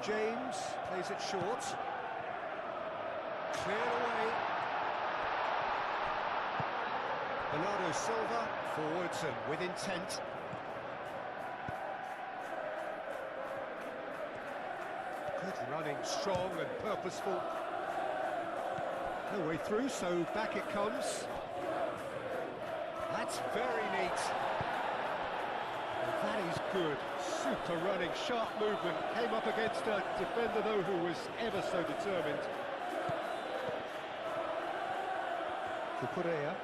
James plays it short. Cleared away. Bernardo Silva forwards and with intent. Good running, strong and purposeful. No way through, so back it comes. That's very neat. That is good. Super running, sharp movement. Came up against a defender, though, who was ever so determined. Cucurella.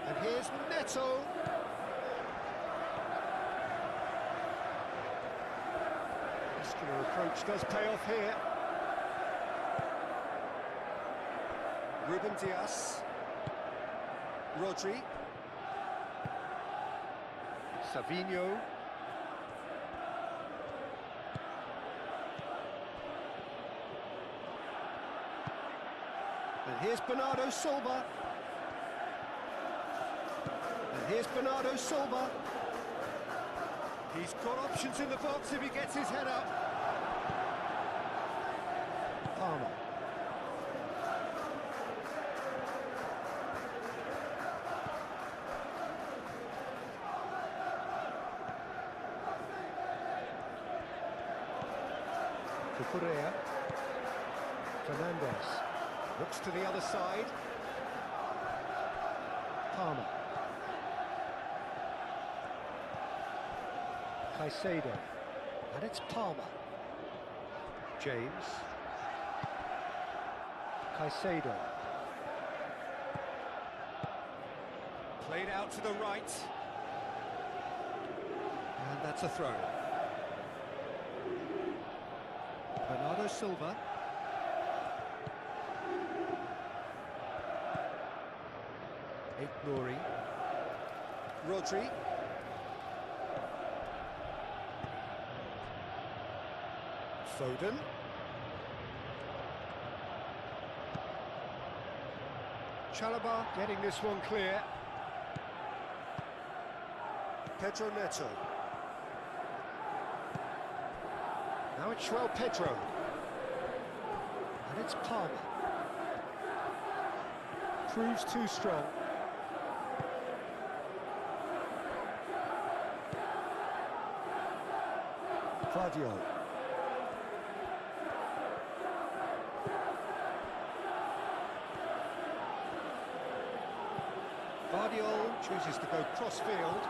And here's Neto. Muscular approach does pay off here. Ruben Dias. Rodri. Savinho. And here's Bernardo Silva. And here's Bernardo Silva. He's got options in the box if he gets his head up. Palmer. Cucurella. Fernandez. Looks to the other side. Palmer. Caicedo. And it's Palmer. James. Caicedo. Played out to the right. And that's a throw. Bernardo Silva. Nouri. Rodri. Foden. Chalobah getting this one clear. Pedro Neto. Now it's João Pedro. And it's Palmer. Proves too strong. Guardiola. Guardiola chooses to go cross-field.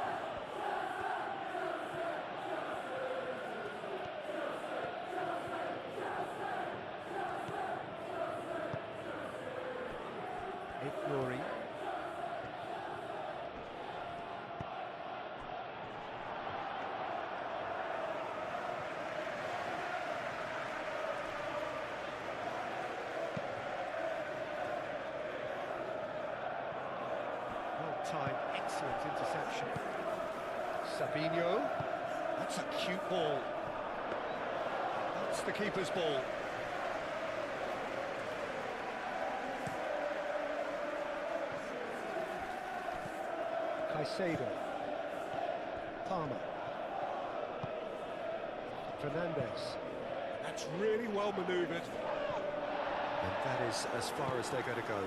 Nouri. Well-timed, excellent interception. Savinho. That's a cute ball. That's the keeper's ball. Caicedo. Palmer. Fernandez. That's really well manoeuvred. And that is as far as they're going to go.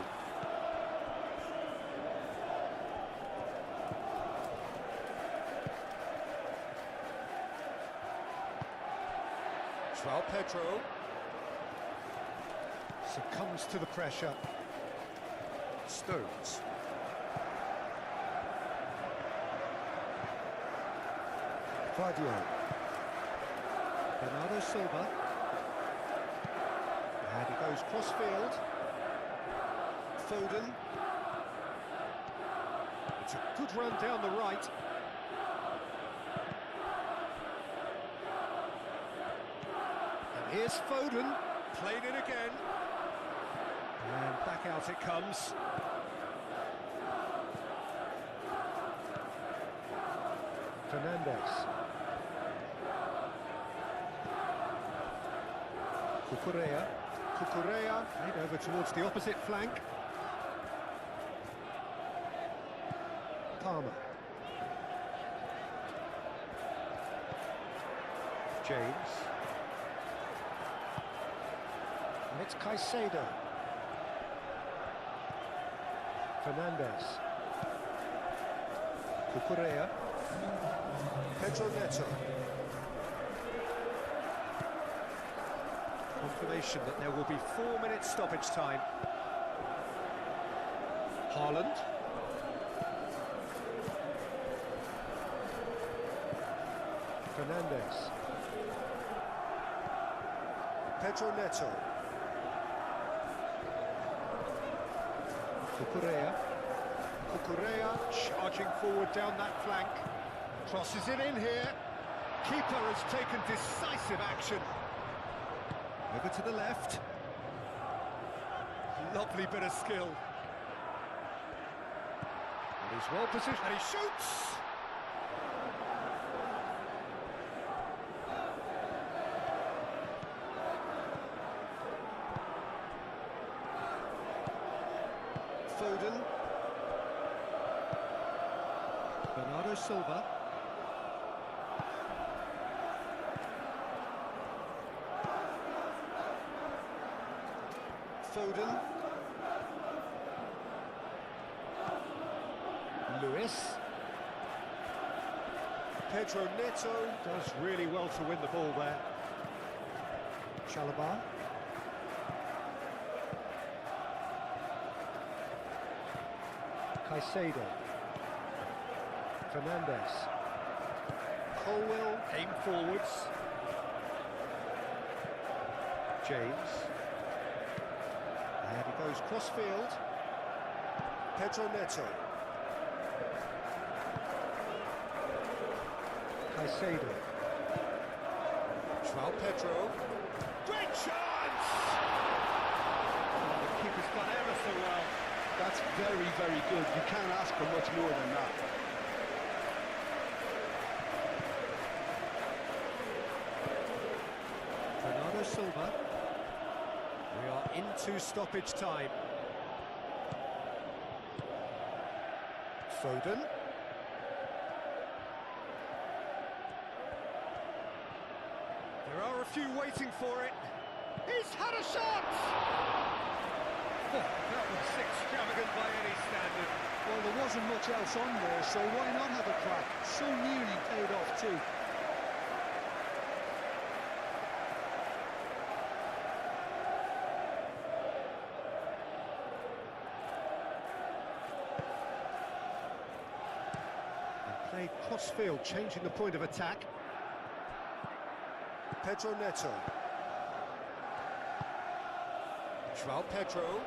João Pedro succumbs to the pressure. Stones. Guardiola. Bernardo Silva. And he goes cross-field. Foden. It's a good run down the right. And here's Foden. Played it again. And back out it comes. Fernandez. Cucurella. Cucurella, made over towards the opposite flank. Palmer. James. And it's Caicedo. Fernandez. Cucurella. Pedro Neto. Confirmation that there will be 4 minutes stoppage time. Haaland. Fernandez. Pedro Neto. Cucurella. Cucurella charging forward down that flank. Crosses it in here. Keeper has taken decisive action. Over to the left. Lovely bit of skill. And he's well positioned. And he shoots! Foden. Bernardo Silva. Foden. Lewis. Pedro Neto does really well to win the ball there. Chalobah. Caicedo. Fernandez. Colwell came forwards. James. And he goes cross-field. Pedro Neto. Caicedo. João Pedro. Great chance! Oh, the keeper's done ever so well. That's very, very good. You can't ask for much more than that. Bernardo Silva. We are into stoppage time. Foden. There are a few waiting for it. He's had a shot! Oh, that was extravagant by any standard. Well, there wasn't much else on there, so why not have a crack? So nearly paid off too. And played cross-field, changing the point of attack. Pedro Neto. João Pedro.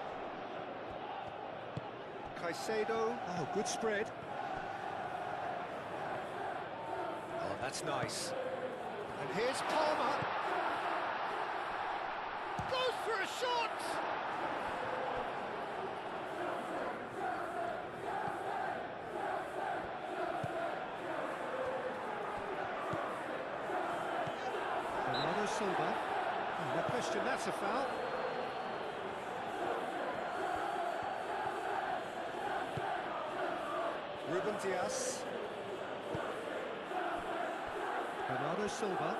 Caicedo. Oh, good spread. Oh, that's nice. And here's Palmer. Goes for a shot! Bernardo Silva. Oh, no question, that's a foul. Ruben Dias. Bernardo Silva.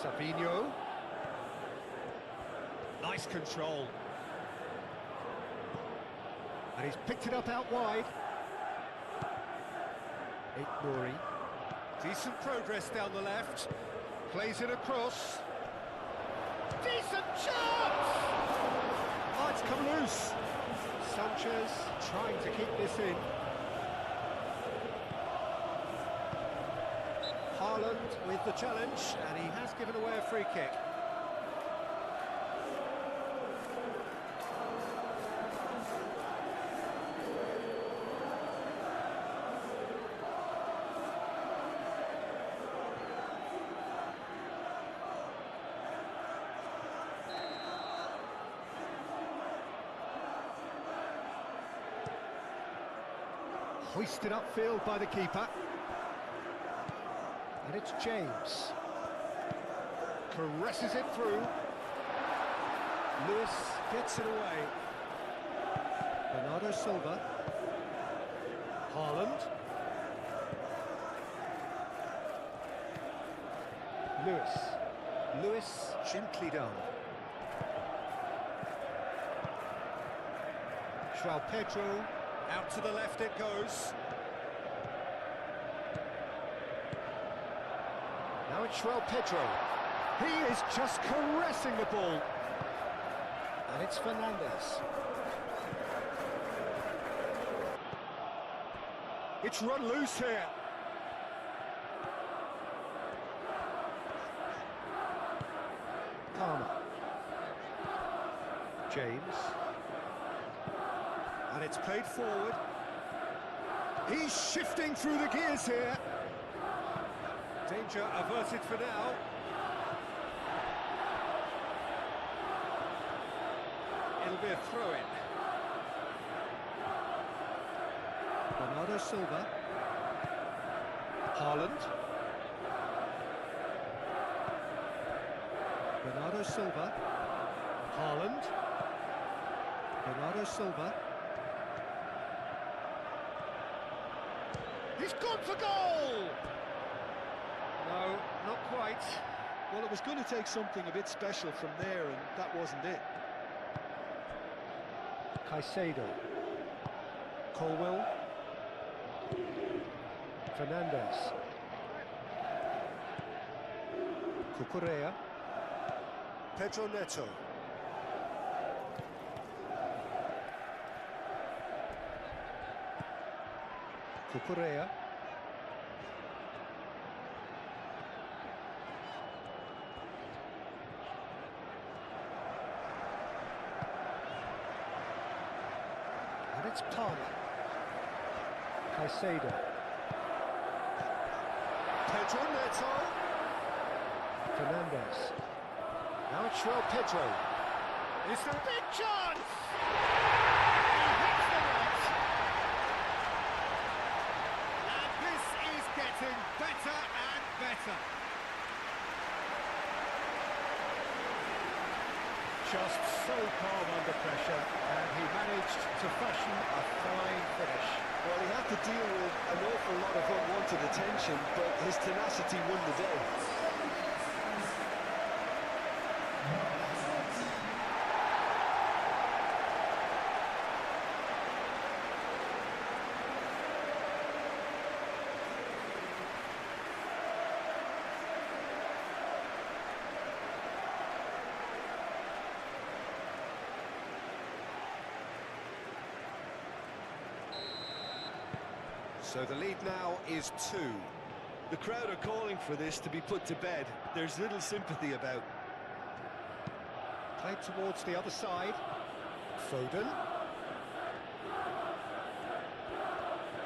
Savinho. Nice control. And he's picked it up out wide. Nouri. Decent progress down the left. Plays it across. Decent chance! Oh, it's come loose. Sanchez trying to keep this in. Haaland with the challenge, and he has given away a free kick. Hoisted upfield by the keeper. And it's James. Caresses it through. Lewis gets it away. Bernardo Silva. Haaland. Lewis gently done. João Pedro, out to the left it goes. Now it's João Pedro. He is just caressing the ball. And it's Fernandes. It's run loose here. Palmer. James. And it's played forward. He's shifting through the gears here. Danger averted for now. It'll be a throw-in. Bernardo Silva. Haaland. Bernardo Silva. Haaland. Bernardo Silva. He's gone for goal! No, not quite. Well, it was going to take something a bit special from there, and that wasn't it. Caicedo. Colwell. Fernandes. Cucurella. Pedro Neto. Cucurella. And it's Palmer. Caicedo. Pedro Neto. Fernandes. Now it's João Pedro. It's a big chance! He hits the net. And this is getting better and better. Just so calm under pressure, and he managed to fashion a fine finish. Well, he had to deal with an awful lot of unwanted attention, but his tenacity won the day. So the lead now is 2. The crowd are calling for this to be put to bed. There's little sympathy about. Played towards the other side. Foden.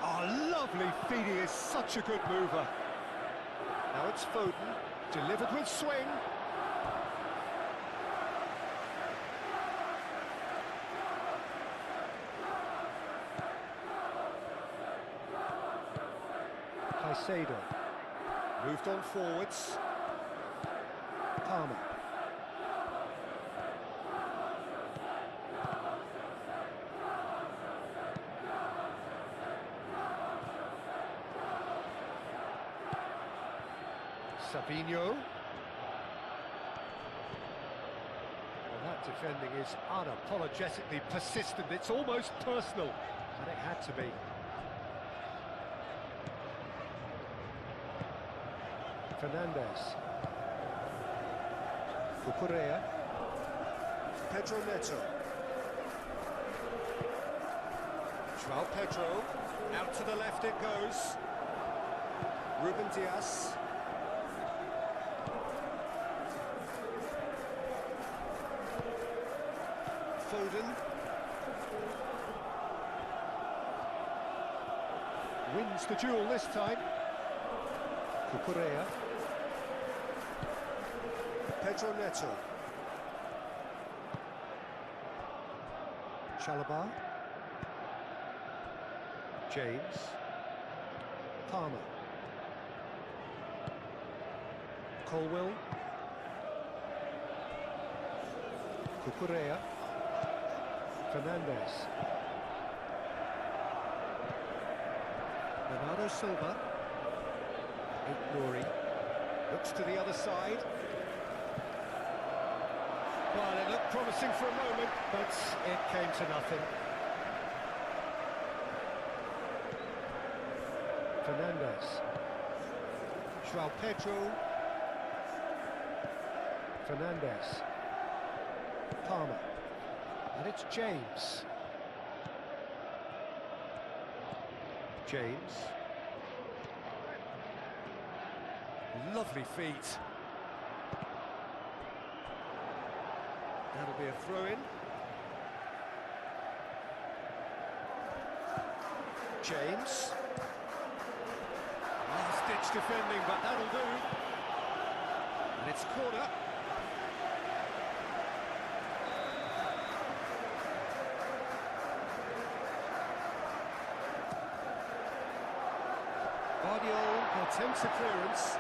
Oh, lovely feed. He is such a good mover. Now it's Foden. Delivered with swing. Caicedo. Moved on forwards. Palmer. Sabinho. Well, that defending is unapologetically persistent. It's almost personal, and it had to be. Fernandes. Cucurella. Pedro Neto. João Pedro. Out to the left it goes. Ruben Dias. Foden. Wins the duel this time. Cucurella. Pedro Neto. Chalobah. James. Palmer. Colwill. Cucurella. Fernandez. Bernardo Silva. Nuri. Looks to the other side. Well, it looked promising for a moment, but it came to nothing. Fernandez. João Pedro. Fernandez. Palmer. And it's James. James. Lovely feet. That'll be a throw-in. James. Last-ditch defending, but that'll do. And it's corner. Guardiola attempts a clearance.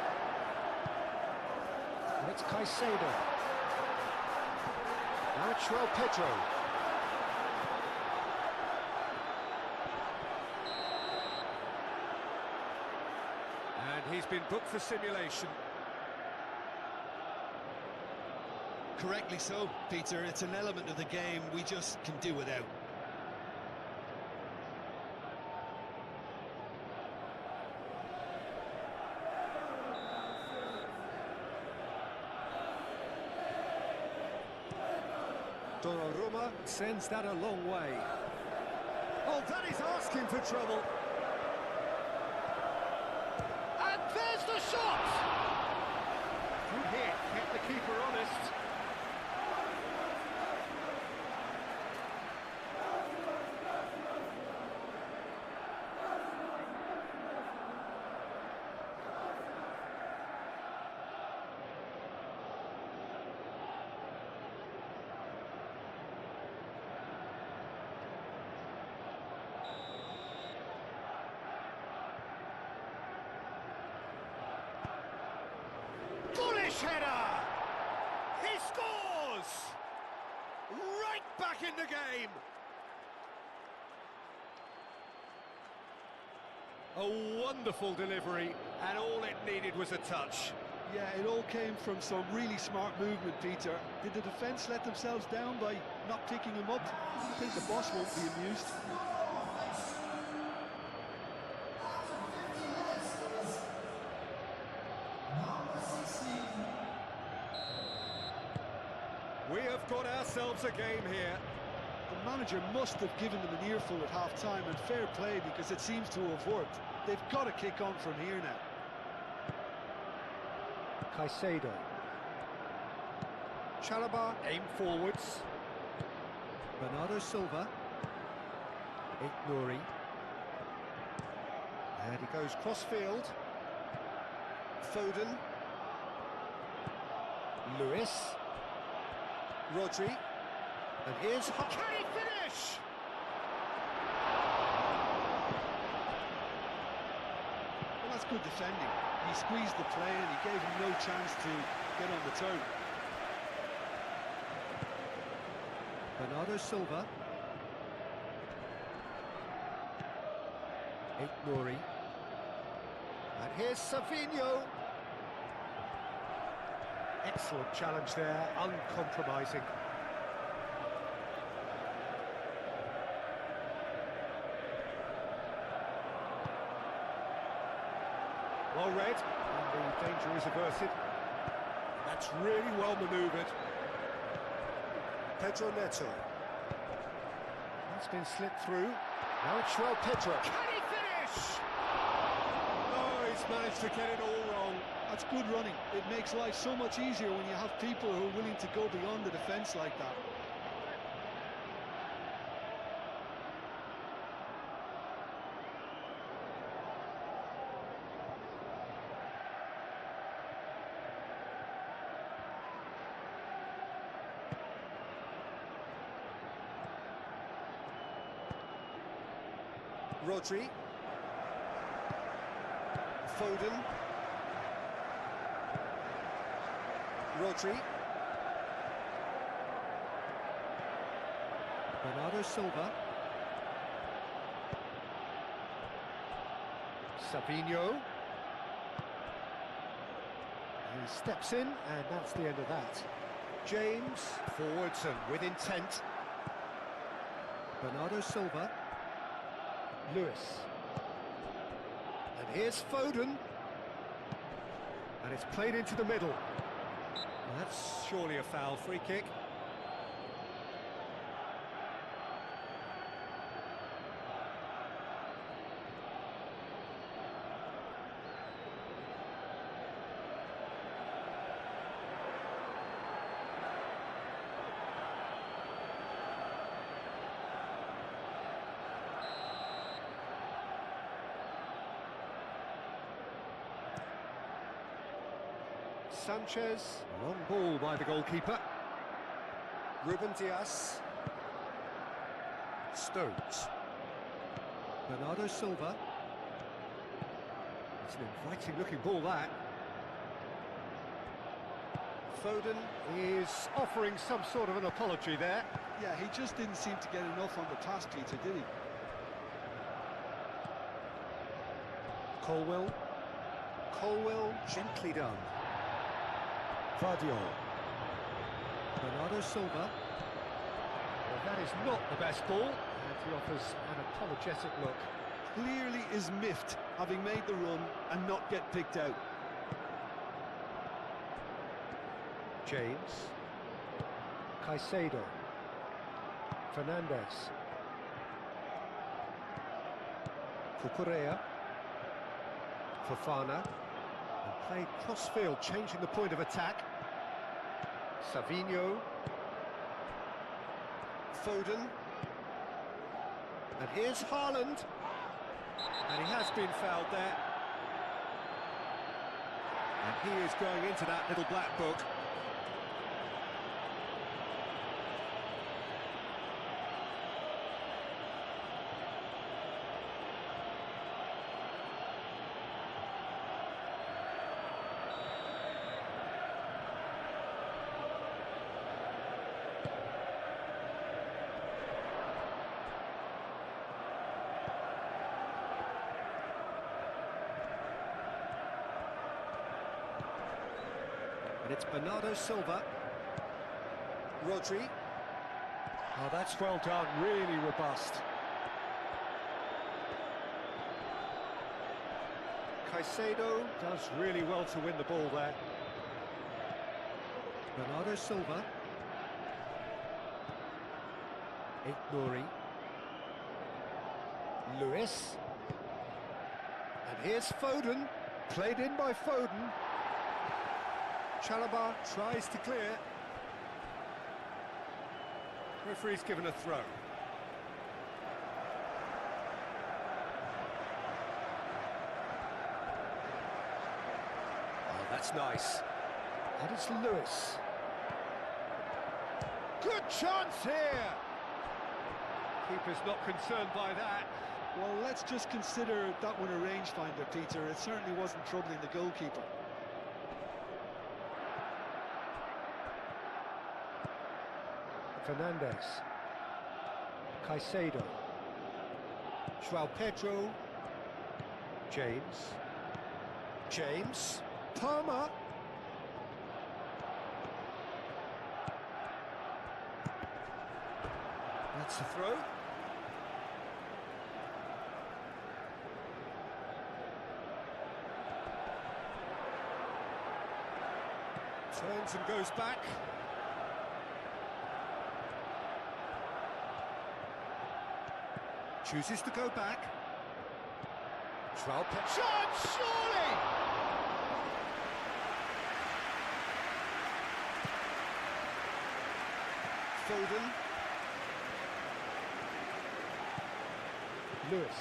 And it's Caicedo. Now it's João Pedro. And he's been booked for simulation. Correctly so, Peter. It's an element of the game we just can do without. Donnarumma sends that a long way. Oh, that is asking for trouble. And there's the shot! Good hit, kept the keeper honest. Header! He scores! Right back in the game! A wonderful delivery, and all it needed was a touch. Yeah, it all came from some really smart movement, Peter. Did the defence let themselves down by not picking him up? I think the boss won't be amused. We have got ourselves a game here. The manager must have given them an earful at half-time, and fair play, because it seems to have worked. They've got to kick on from here now. Caicedo. Chalobah aim forwards. Bernardo Silva. Nuri. And he goes cross-field. Foden. Lewis. Rodri. And here's... Can he finish? Well, that's good defending. He squeezed the play and he gave him no chance to get on the turn. Bernardo Silva. Nuri. And here's Savinho. Excellent challenge there, uncompromising. Well read, and the danger is averted. That's really well manoeuvred. Pedro Neto. That's been slipped through. Now it's João Pedro. Can he finish? Oh, he's managed to get it all wrong. That's good running. It makes life so much easier when you have people who are willing to go beyond the defence like that. Rodri. Foden. Rodri. Bernardo Silva. Savinho. He steps in, and that's the end of that. James, forwards and with intent. Bernardo Silva. Lewis. And here's Foden. And it's played into the middle. That's surely a foul. Free kick. Sanchez, long ball by the goalkeeper. Ruben Dias. Stones. Bernardo Silva. It's an inviting looking ball, that. Foden is offering some sort of an apology there. Yeah, he just didn't seem to get enough on the pass, Peter, did he? Colwill. Colwill, gently done. Vardiol. Bernardo Silva. Well, that is not the best ball, and he offers an apologetic look. Clearly is miffed, having made the run and not get picked out. James. Caicedo. Fernandez. Cucurella. Fofana. And played cross-field, changing the point of attack. Savinho. Foden. And here's Haaland. And he has been fouled there. And he is going into that little black book. And it's Bernardo Silva. Rodri. Oh, that's well done, really robust. Caicedo does really well to win the ball there. Bernardo Silva. Nouri. Lewis. And here's Foden. Played in by Foden. Chalobah tries to clear. Referee's given a throw. Oh, that's nice. And it's Lewis. Good chance here! Keeper's not concerned by that. Well, let's just consider that one a rangefinder, Peter. It certainly wasn't troubling the goalkeeper. Fernandez. Caicedo. João Pedro. James. James. Palmer. That's a throw. Turns and goes back. Chooses to go back. João Pedro. Shot, surely! Foden. Lewis.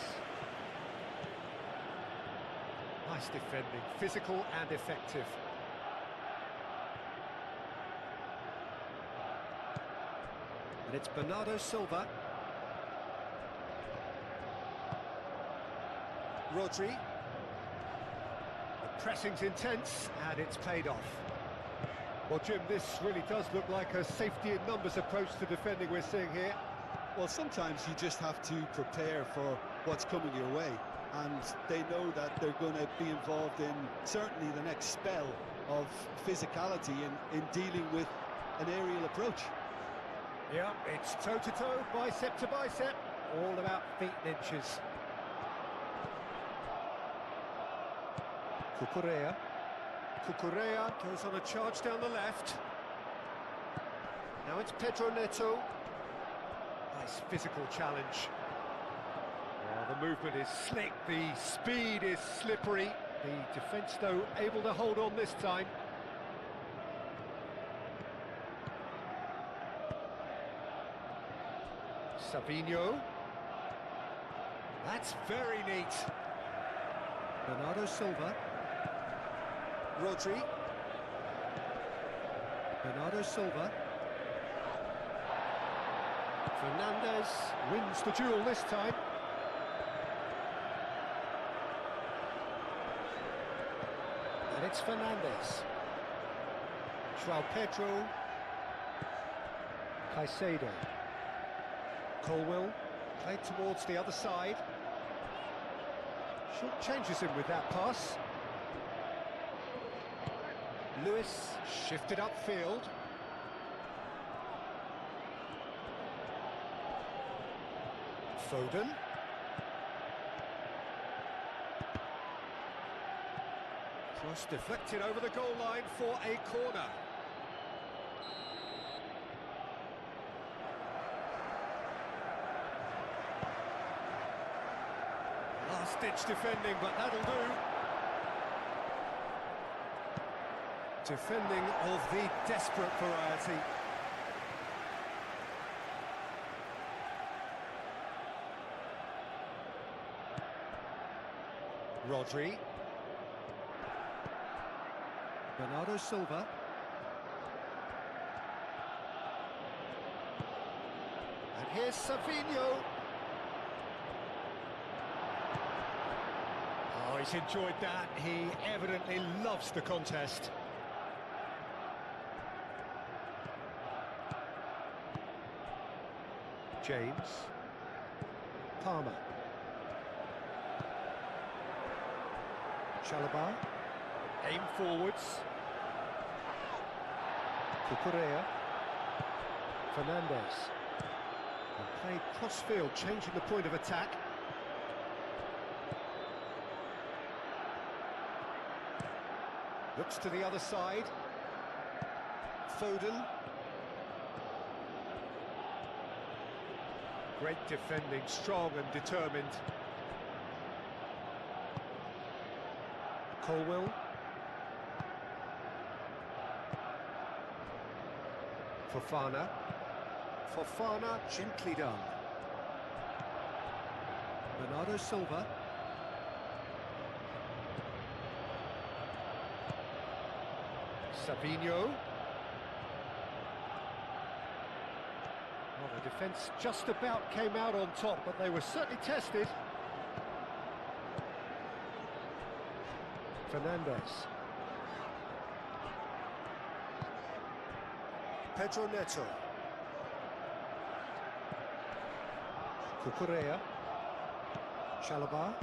Nice defending, physical and effective. And it's Bernardo Silva. Rodri. The pressing's intense, and it's paid off. Well, Jim, this really does look like a safety in numbers approach to defending we're seeing here. Well, sometimes you just have to prepare for what's coming your way, and they know that they're going to be involved in certainly the next spell of physicality in dealing with an aerial approach. Yeah, it's toe-to-toe, bicep to bicep, all about feet and inches. Cucurella goes on a charge down the left. Now it's Pedro Neto. Nice physical challenge. Oh, the movement is slick, the speed is slippery. The defence, though, able to hold on this time. Savinho. That's very neat. Bernardo Silva. Rodri. Bernardo Silva. Fernandez wins the duel this time. And it's Fernandez. João Pedro. Caicedo. Colwill, played towards the other side. Short changes him with that pass. Lewis shifted upfield. Foden. Cross deflected over the goal line for a corner. Last-ditch defending, but that'll do. Defending of the desperate variety. Rodri. Bernardo Silva. And here's Savinho. Oh, he's enjoyed that. He evidently loves the contest. James. Palmer. Chalobah. Aim forwards. Cucurella. Fernandez. And played cross-field, changing the point of attack. Looks to the other side. Foden. Great defending, strong and determined. Colwill. Fofana. Fofana, gently done. Bernardo Silva. Savinho. Well, the defence just about came out on top, but they were certainly tested. Fernandez. Pedro Neto. Cucurella. Chalobah.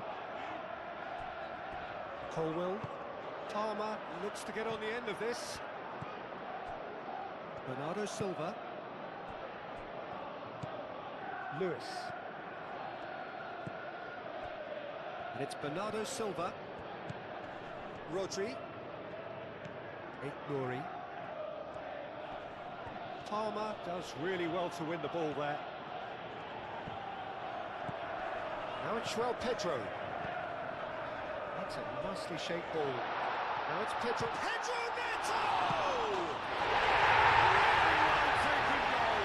Colwill. Palmer looks to get on the end of this. Bernardo Silva. Lewis. And it's Bernardo Silva. Rodri. Nouri. Palmer does really well to win the ball there. Now it's João Pedro. That's a nicely shaped ball. Now it's Pedro. Pedro Neto! Really well-taken goal.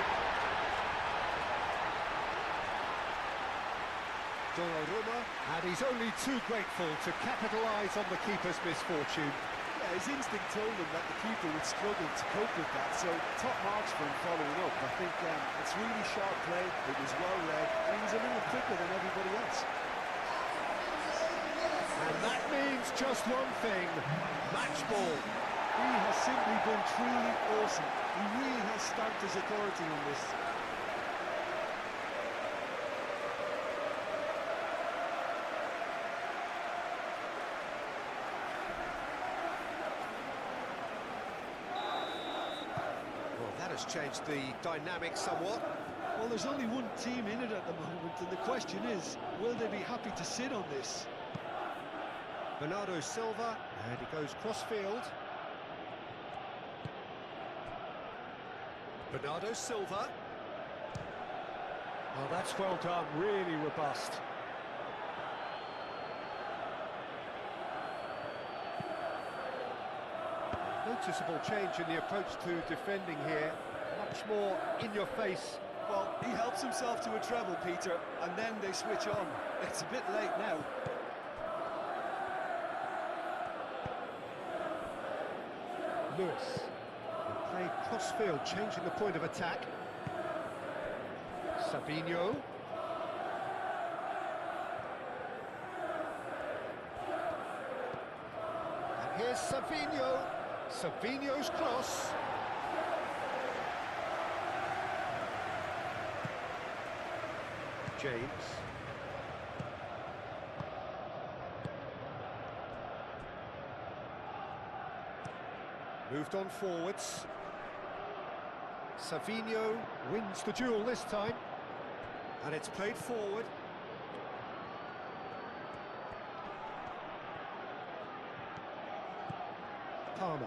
Donnarumma, and he's only too grateful to capitalise on the keeper's misfortune. Yeah, his instinct told him that the keeper would struggle to cope with that, so top marks for him following up. I think it's really sharp play, it was well read, and he was a little quicker than everybody else. And that means it's just one thing, match ball. He has simply been truly awesome. He really has stamped his authority on this. Well, that has changed the dynamic somewhat. Well, there's only one team in it at the moment, and the question is, will they be happy to sit on this? Bernardo Silva, and he goes cross-field. Bernardo Silva. Oh, that's well done, really robust. Noticeable change in the approach to defending here. Much more in your face. Well, he helps himself to a treble, Peter, and then they switch on. It's a bit late now. Lewis. They play cross-field, changing the point of attack. Savinho. And here's Savinho. Savinho's cross. James. Moved on forwards. Savinho wins the duel this time. And it's played forward. Palmer.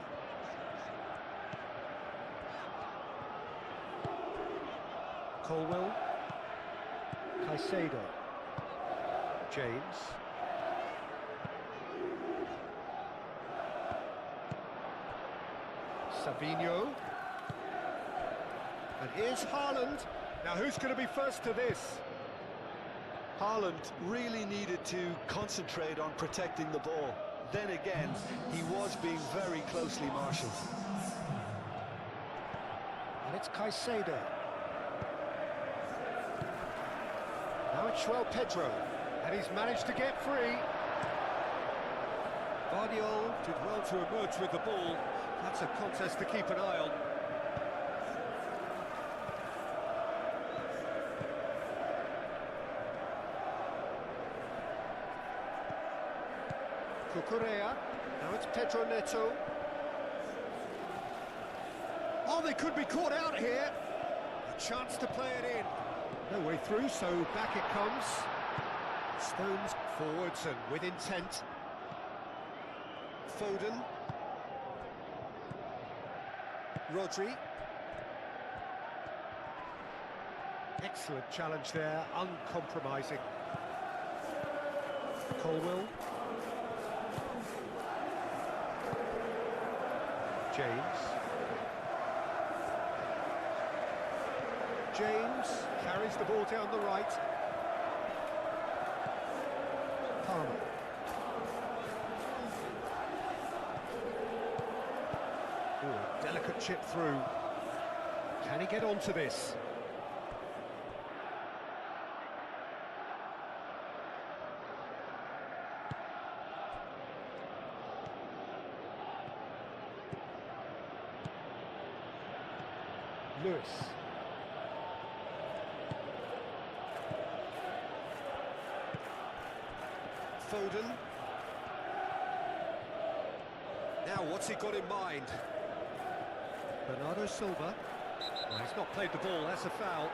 Colwell. Caicedo. James. Savinho. And here's Haaland. Now who's going to be first to this? Haaland really needed to concentrate on protecting the ball. Then again, he was being very closely marshalled. And it's Caicedo. Now it's João Pedro. And he's managed to get free. Guardiola did well to emerge with the ball. That's a contest to keep an eye on. Cucurella. Now it's Pedro Neto. Oh, they could be caught out here. A chance to play it in. No way through, so back it comes. Stones forwards and with intent. Foden. Rodri. Excellent challenge there, uncompromising. Colwell. James. James carries the ball down the right. Palmer. Oh, delicate chip through. Can he get onto this? Lewis. Foden. Now, what's he got in mind? Bernardo Silva. Well, he's not played the ball, that's a foul.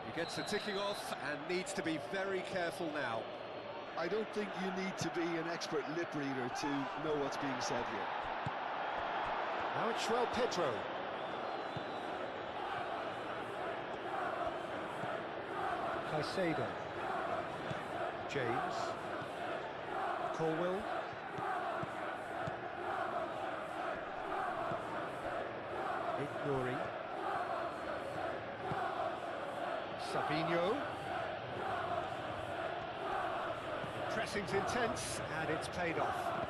He gets the ticking off and needs to be very careful now. I don't think you need to be an expert lip reader to know what's being said here. Now it's João Pedro. Caicedo. James. Colwell. Ignoring. Savinho. Pressing's intense, and it's paid off.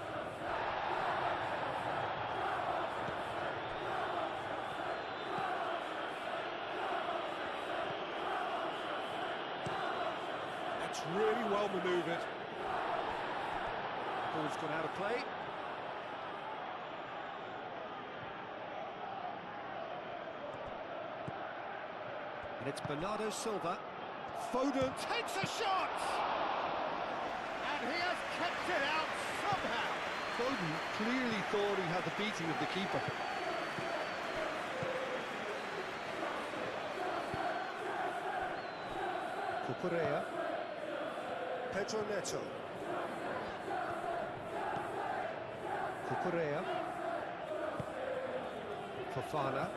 really well manoeuvred. Ball's gone out of play. And it's Bernardo Silva. Foden takes a shot! And he has kept it out somehow. Foden clearly thought he had the beating of the keeper. Cucurella. Pedro Neto. Cucurella. Fofana.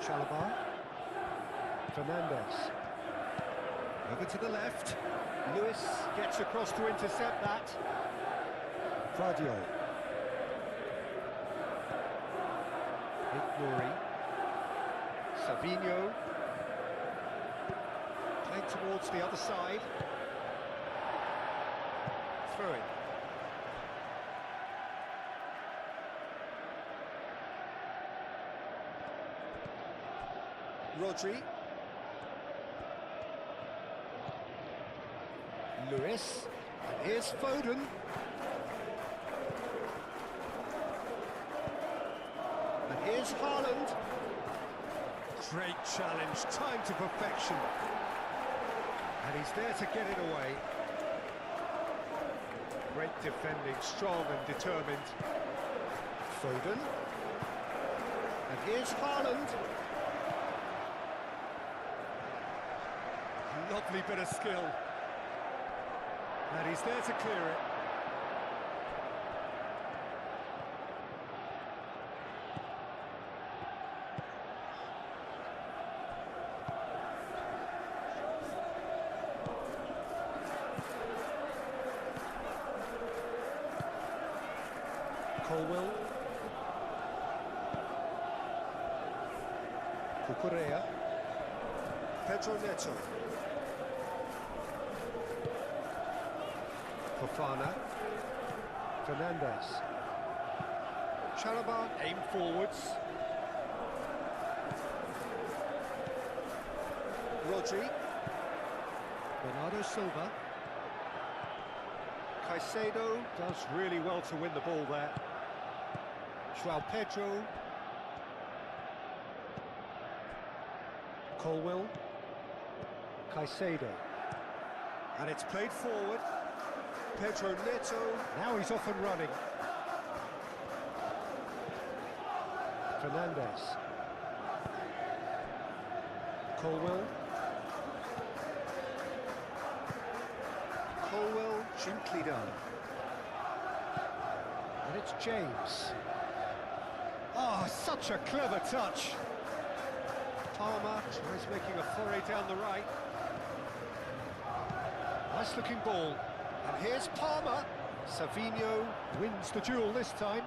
Chalobah. Fernandes. Over to the left. Lewis gets across to intercept that. Vardiol. Ignori. Savinho. Played towards the other side. Through it. Rodri. Lewis. And here's Foden. And here's Haaland. Great challenge, timed to perfection. And he's there to get it away. Great defending, strong and determined. Foden. And here's Haaland. Lovely bit of skill. And he's there to clear it. Colwell. Cucurella. Pedro Neto. Fofana. Fernandes. Chalobah aim forwards. Rodri. Bernardo Silva. Caicedo does really well to win the ball there. João Pedro. Colwell. Caicedo. And it's played forward. Pedro Neto. Now he's off and running. Fernandes. Colwell. Colwell, gently done. And it's James. Oh, such a clever touch. Palmer tries making a foray down the right. Nice looking ball. And here's Palmer. Savinho wins the duel this time.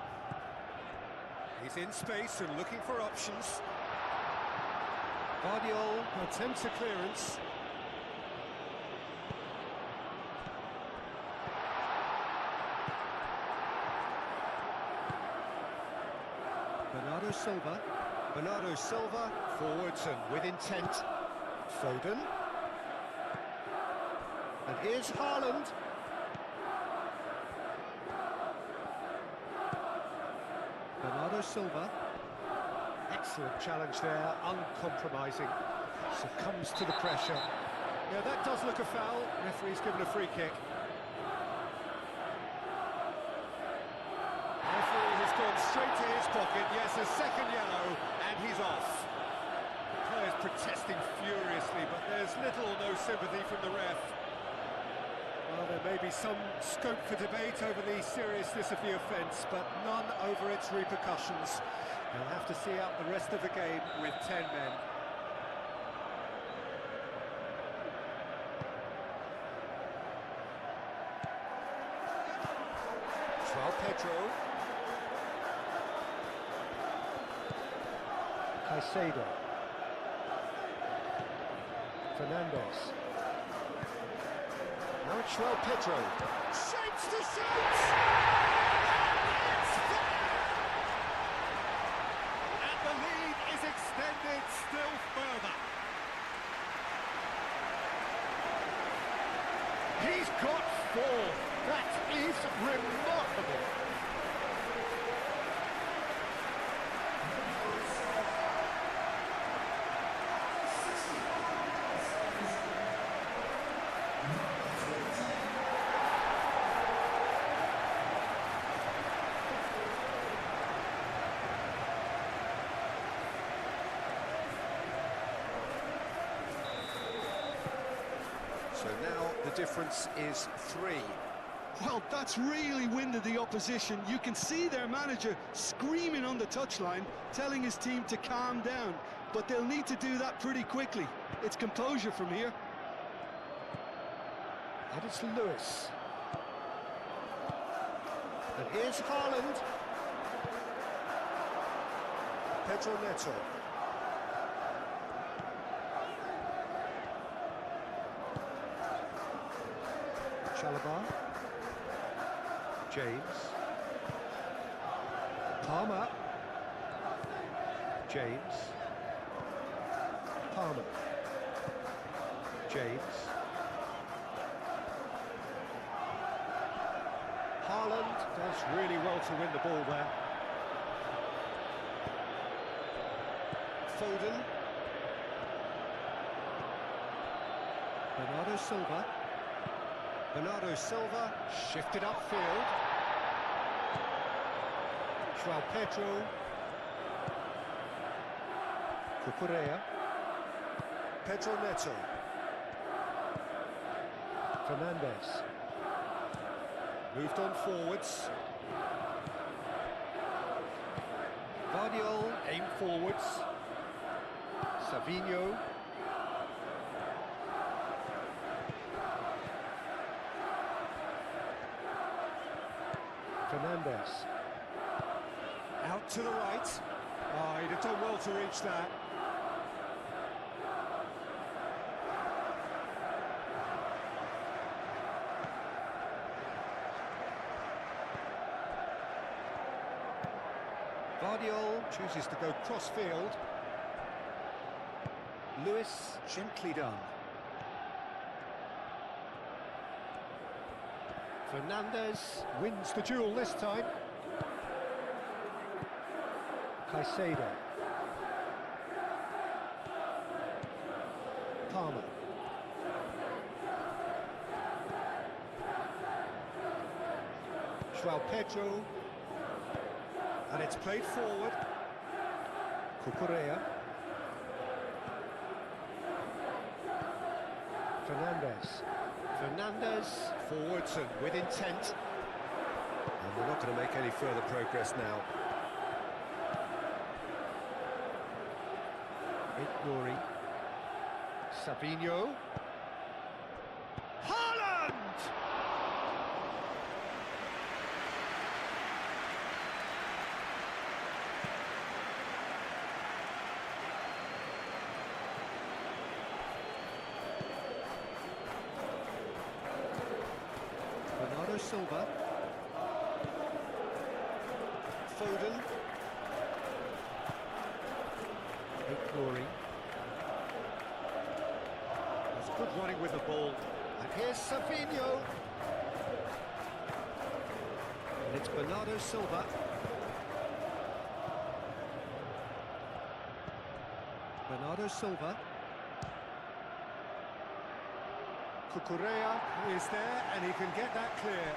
He's in space and looking for options. Vardiol attempts a clearance. Bernardo Silva. Bernardo Silva forwards and with intent. Foden. And here's Haaland. Bernardo Silva. Excellent challenge there, uncompromising. Succumbs to the pressure. Yeah, that does look a foul. Referee's given a free kick. Referee has gone straight to his pocket. Yes, a second yellow, and he's off. The players protesting furiously, but there's little or no sympathy from the ref. Well, there may be some scope for debate over the seriousness of the offence, but none over its repercussions. They'll have to see out the rest of the game with 10 men. João Pedro. Caicedo. Fernandes. Now it's João Pedro. Shapes to shoot! And the lead is extended still further. fourth. That is remarkable. So now the difference is 3. Well, that's really winded the opposition. You can see their manager screaming on the touchline, telling his team to calm down. But they'll need to do that pretty quickly. It's composure from here. And it's Lewis. And here's Haaland. Pedro Neto. Chalobah. James. Palmer. James. Palmer. James. Haaland does really well to win the ball there. Foden. Bernardo Silva. Bernardo Silva shifted upfield. João Pedro. Cucurella. Pedro Neto. Fernandes. Moved on forwards. Guardiola aimed forwards. Savinho. Fernandes. Out to the right. Oh, he'd have done well to reach that. Guardiola chooses to go cross-field. Lewis, gently done. Fernandes wins the duel this time. Caicedo. Palmer. João Pedro. And it's played forward. Cucurella. Fernandes. Fernandes forwards and with intent. And we're not going to make any further progress now. Ignoring. Savinho. Haaland! Bernardo Silva. Foden. Ignoring. There's good running with the ball. And here's Savinho. And it's Bernardo Silva. Bernardo Silva. Cucurella is there and he can get that clear.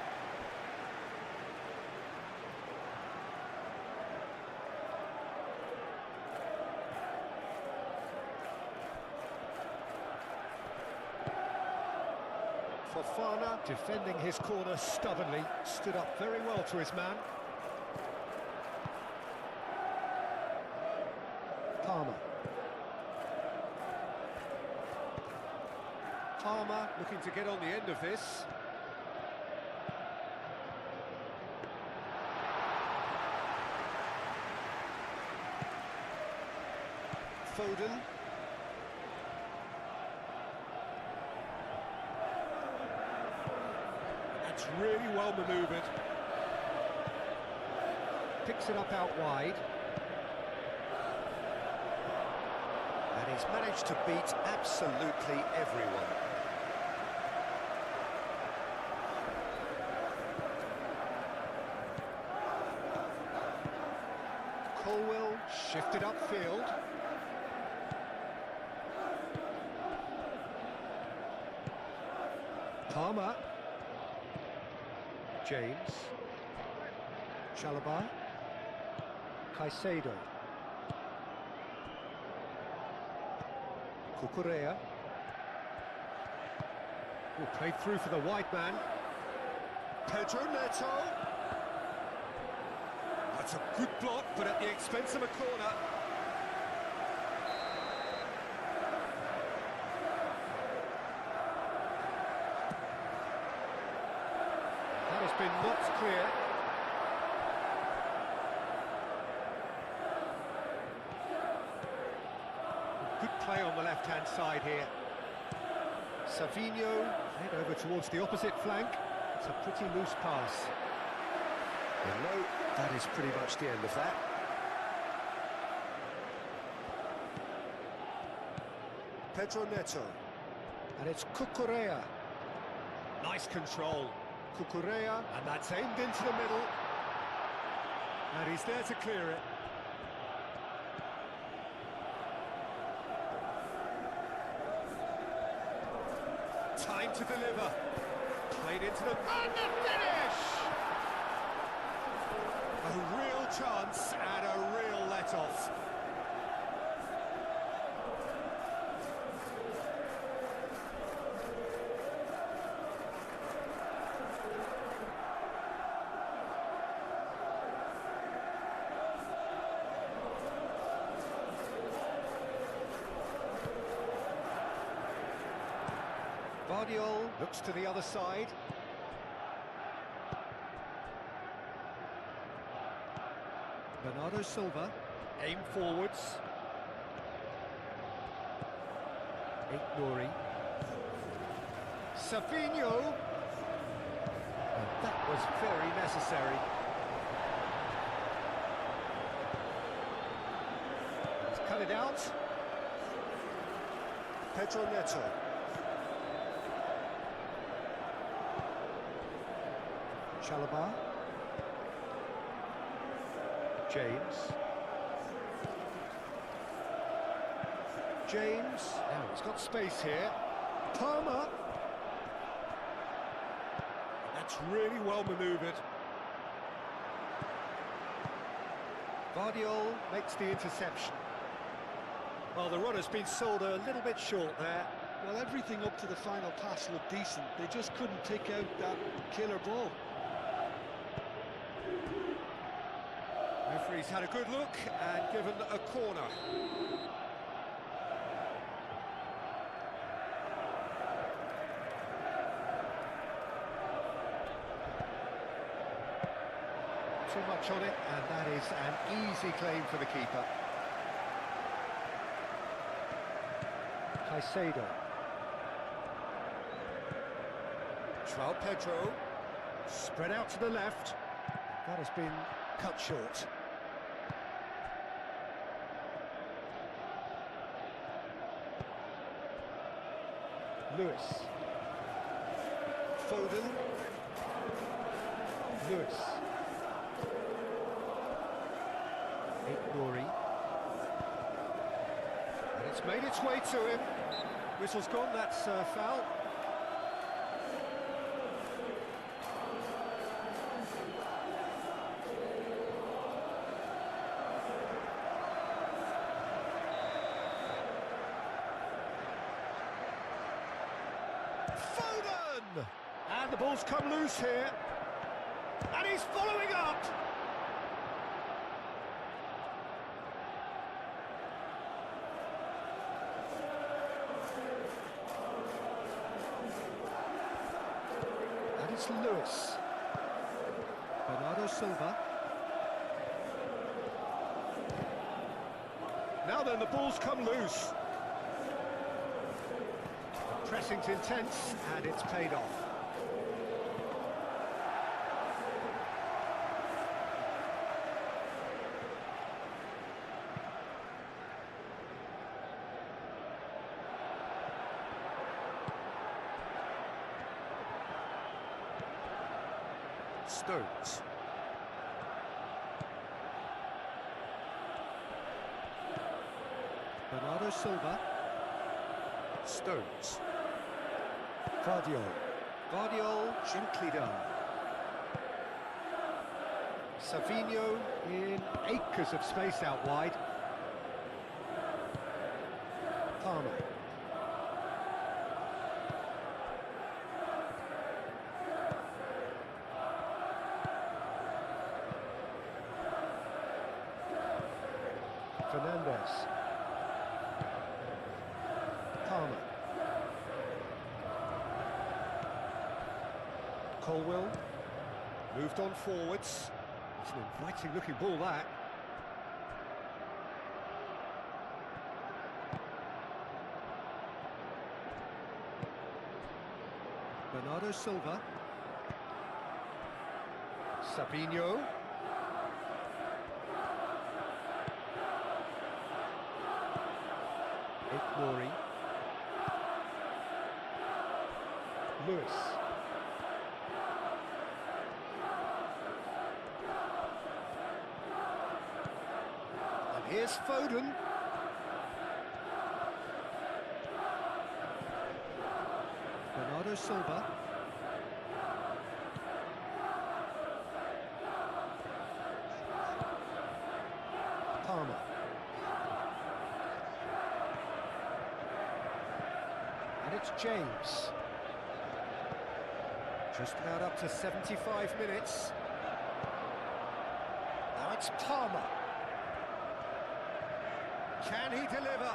Fofana defending his corner stubbornly, stood up very well to his man. Palmer. Palmer looking to get on the end of this. Foden. That's really well manoeuvred. Picks it up out wide. And he's managed to beat absolutely everyone. lifted upfield. Palmer. James. Chalobah. Caicedo. Cucurella. Played through for the wide man. Pedro Neto. That's a good block, but at the expense of a corner. That has been knocked clear. Good play on the left-hand side here. Savinho, head over towards the opposite flank. It's a pretty loose pass. And no, that is pretty much the end of that. Pedro Neto. And it's Cucurella. Nice control. Cucurella, and that's aimed into the middle. And he's there to clear it. Time to deliver. Played into the... And the finish! A real chance and a real let-off. Guardiola looks to the other side. Bernardo Silva, aim forwards. Nouri. Savinho. And that was very necessary. He's cut it out. Pedro Neto. Chalobah. James. Now he's got space here. Palmer. That's really well manoeuvred. Guardiola makes the interception. Well, the runner's been sold a little bit short there. Well, everything up to the final pass looked decent. They just couldn't pick out that killer ball. Referee's had a good look and given a corner. Too much on it, and that is an easy claim for the keeper. Caicedo. João Pedro. Spread out to the left. That has been cut short. Lewis. Foden. Lewis. Nouri. And it's made its way to him. Whistle's gone, that's foul. Foden! And the ball's come loose here. And he's following up. And it's Lewis. Bernardo Silva. Now then, the ball's come loose. Pressing's intense, and it's paid off. Stones. Bernardo Silva. Stones. Guardiol. Guardiol, gently done. Savinho in acres of space out wide. Palmer. Fernandez. Palmer. Colwell. Moved on forwards. It's an inviting looking ball, that. Bernardo Silva. Savinho. Ignori. Lewis. And here's Foden. Bernardo Silva. Palmer. And it's James. Just about up to 75 minutes. Now it's Palmer. Can he deliver?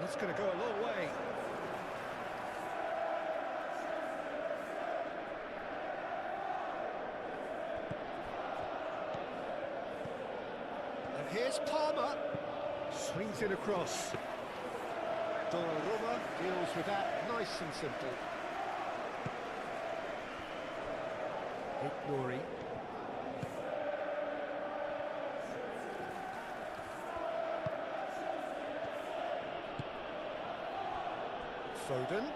That's going to go a long way. And here's Palmer. Swings it across. Donnarumma deals with that nice and simple. Ignori. Foden.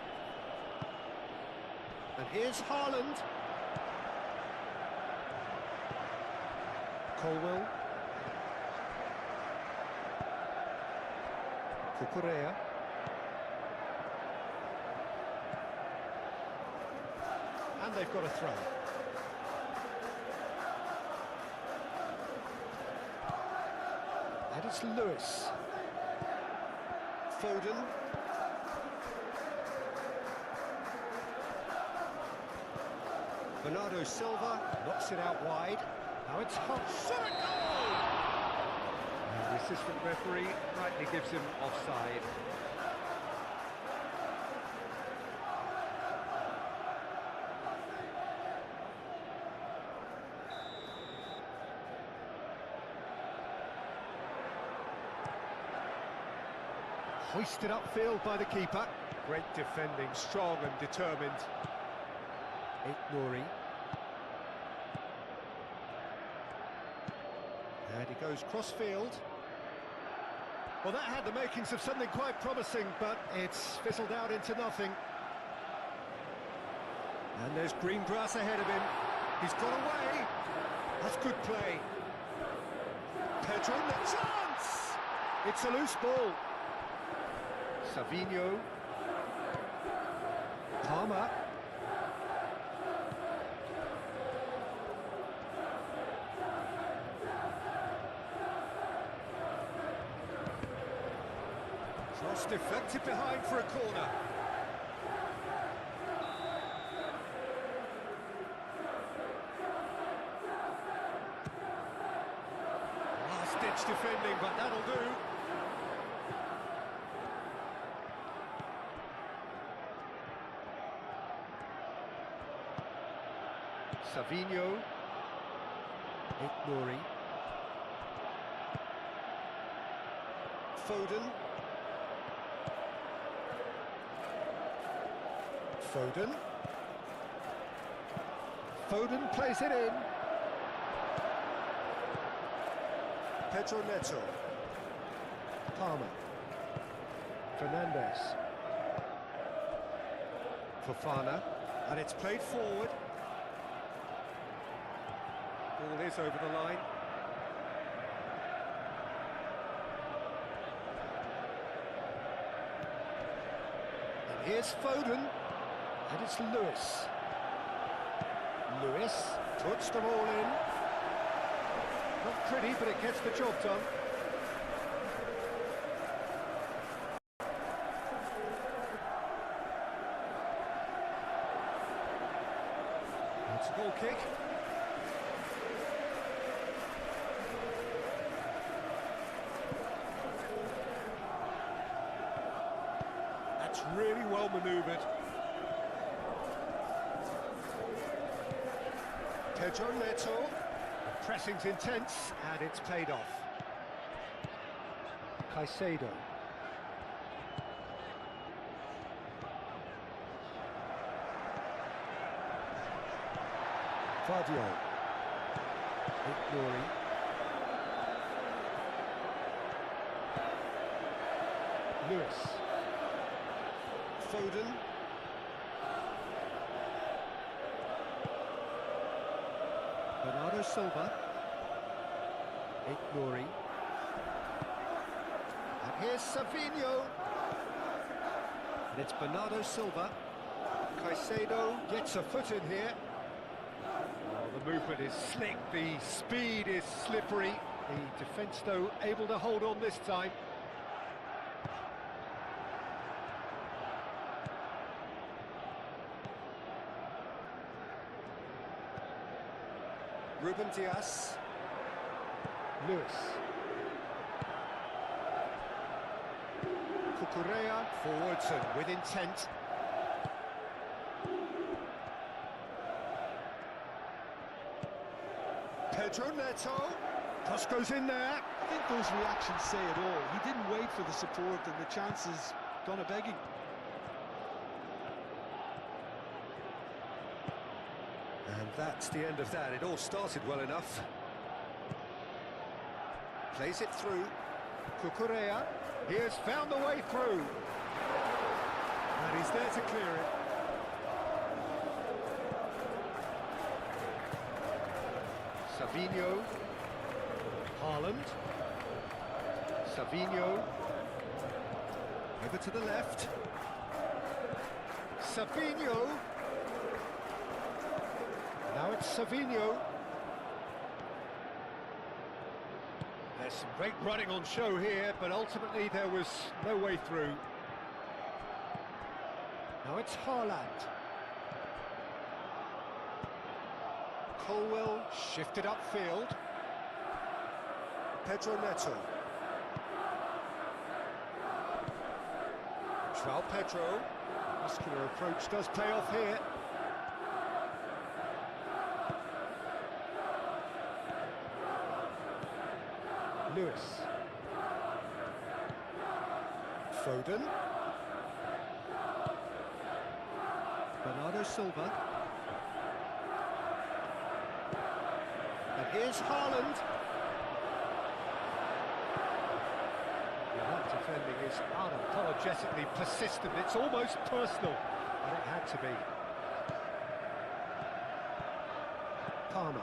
And here's Haaland. Colwell. Cucurella. And they've got a throw. And it's Lewis. Foden. Bernardo Silva knocks it out wide. Now it's hot. Shot a goal! And the assistant referee rightly gives him offside. Hoisted upfield by the keeper. Great defending, strong and determined. Ignori. And he goes cross-field. Well, that had the makings of something quite promising, but it's fizzled out into nothing. And there's green grass ahead of him. He's got away. That's good play. Pedro, the chance! It's a loose ball. Savinho. Palmer. Cross deflected behind for a corner. Last-ditch defending, but that'll do. Savinho. Ignori. Foden. Foden. Foden plays it in. Pedro Neto. Palmer. Fernandez. Fofana. And it's played forward. Ball is over the line. Here's Foden, and it's Lewis. Lewis puts them all in. Not pretty, but it gets the job done. It's a goal kick. That's really well manoeuvred. Pedro Neto. The pressing's intense, and it's paid off. Caicedo. Vardiol. Ignoring. Lewis. Foden. Bernardo Silva. Ignoring. And here's Savinho. And it's Bernardo Silva. Caicedo gets a foot in here. The movement is slick, the speed is slippery. The defence, though, able to hold on this time. Ruben Dias. Lewis. Cucurella forwards and with intent. Pedro Neto. Cross goes in there. I think those reactions say it all. He didn't wait for the support, and the chance has gone a-begging. And that's the end of that. It all started well enough. Plays it through. Cucurella. He has found the way through. And he's there to clear it. Savinho. Haaland. Savinho. Over to the left. Savinho. Now it's Savinho. There's some great running on show here, but ultimately there was no way through. Now it's Haaland. Colwell shifted upfield. Pedro Neto. João Pedro. Muscular approach does pay off here. Lewis. Foden. Bernardo Silva. And here's Haaland. That defending is unapologetically persistent. It's almost personal, and it had to be. Palmer.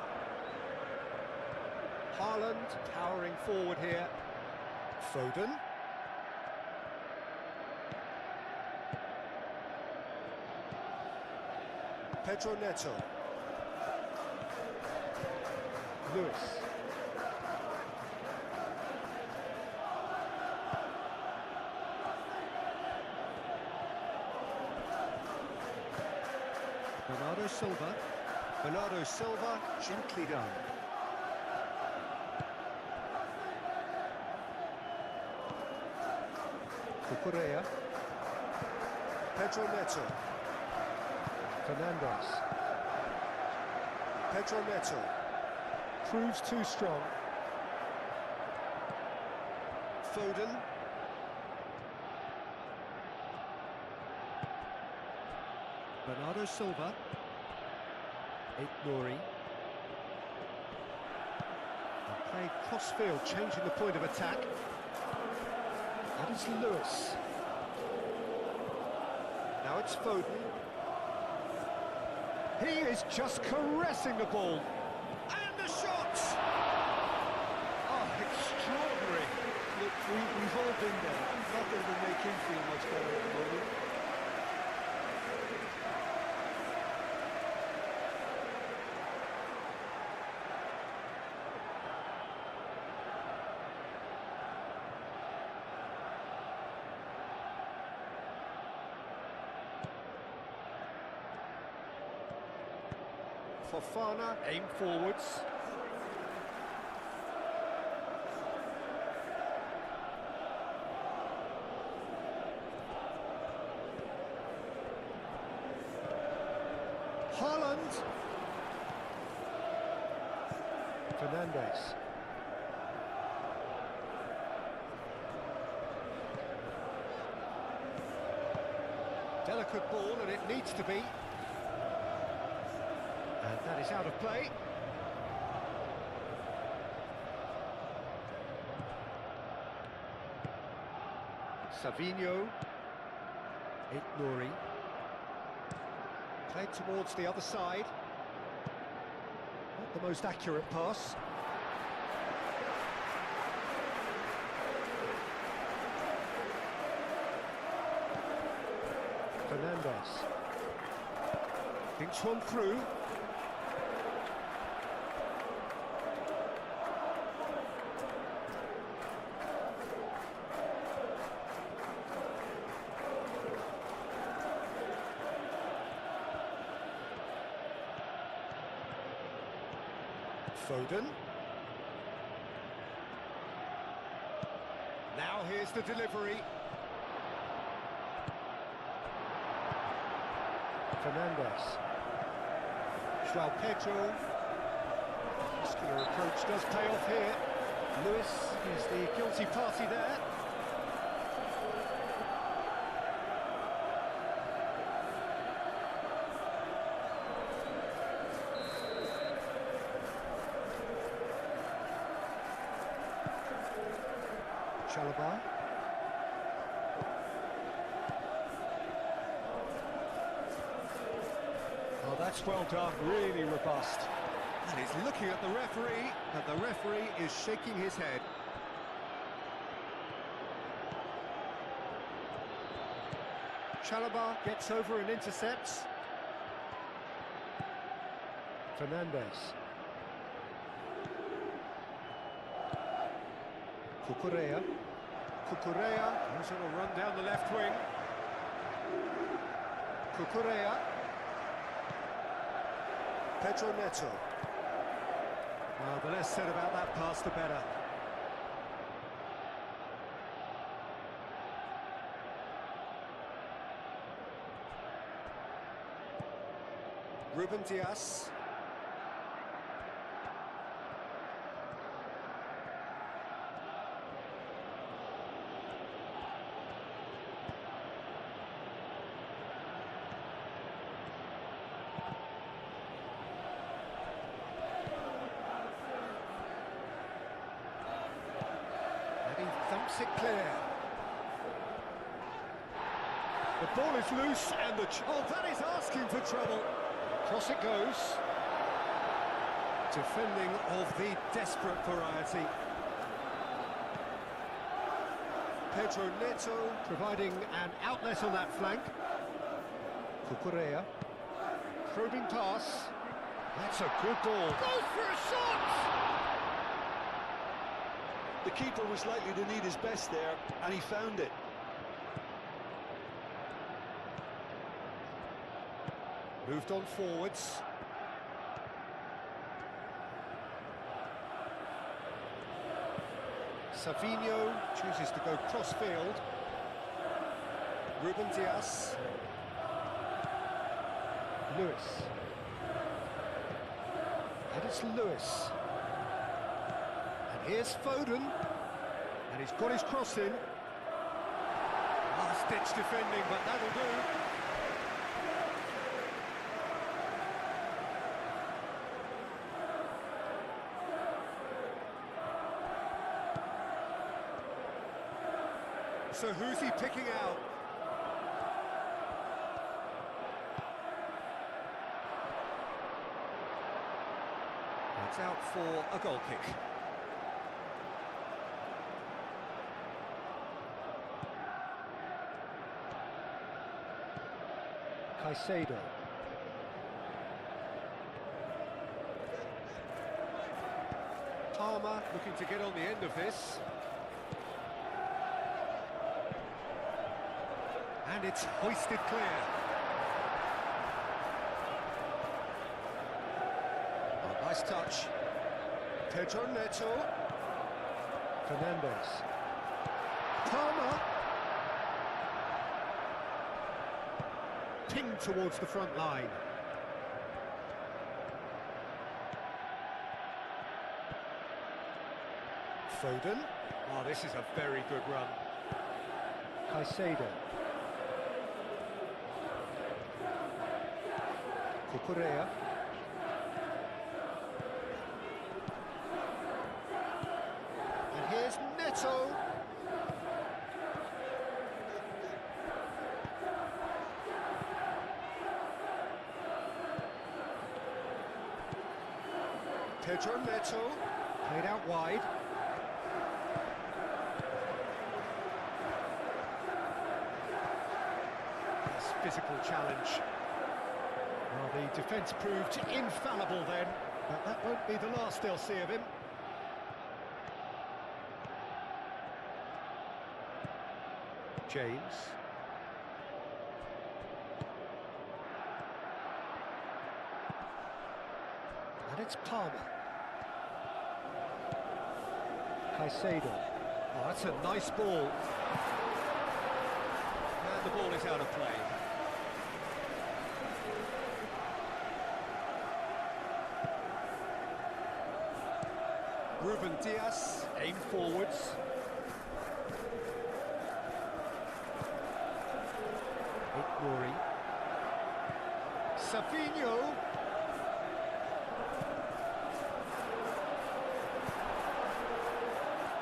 Haaland powering forward here. Foden. Pedro Neto. Lewis. Bernardo Silva. Bernardo Silva, gently done. Cucurella. Pedro Neto. Fernandez. Pedro Neto. Proves too strong. Foden. Bernardo Silva. Ignoring. Play cross-field, changing the point of attack. That is Lewis. Now it's Foden. He is just caressing the ball. And the shot! Oh, extraordinary. Look, we've all been there. Not that it'll make him feel much better at the moment. Fofana, aim forwards. Haaland. Fernandes. Delicate ball, and it needs to be. And that is out of play. Savinho. Nouri. Played towards the other side. Not the most accurate pass. Fernandes. Thinks one through. Foden. Now here's the delivery. Fernandes. João Pedro. Muscular approach does pay off here. Lewis is the guilty party there. Chalobah. Oh, that's well done, really robust. And he's looking at the referee, and the referee is shaking his head. Chalobah gets over and intercepts. Fernandes. Cucurella. Cucurella goes on a run down the left wing. Cucurella. Pedro Neto. Well, the less said about that pass, the better. Ruben Dias. Thumps it clear. The ball is loose and oh, that is asking for trouble. Cross it goes. Defending of the desperate variety. Pedro Neto providing an outlet on that flank. Cucurella. Probing pass. That's a good ball. Goes for a shot! The keeper was likely to need his best there, and he found it. Moved on forwards. Savinho chooses to go cross-field. Ruben Dias. Lewis. And it's Lewis. And here's Foden. And he's got his cross in. Last-ditch defending, but that'll do. So who's he picking out? It's out for a goal kick. Caicedo. Palmer looking to get on the end of this. And it's hoisted clear. nice touch. Pedro Neto. Fernandez. Palmer. Pinged towards the front line. Foden. Oh, this is a very good run. Caicedo. Cucurella. And here's Neto. Pedro Neto. Played out wide. Physical challenge. Well, the defence proved infallible then, but that won't be the last they'll see of him. James. And it's Palmer. Caicedo. Oh, that's a nice ball. And the ball is out of play. Ruben Diaz, aim forwards. Ignoring. Savinho.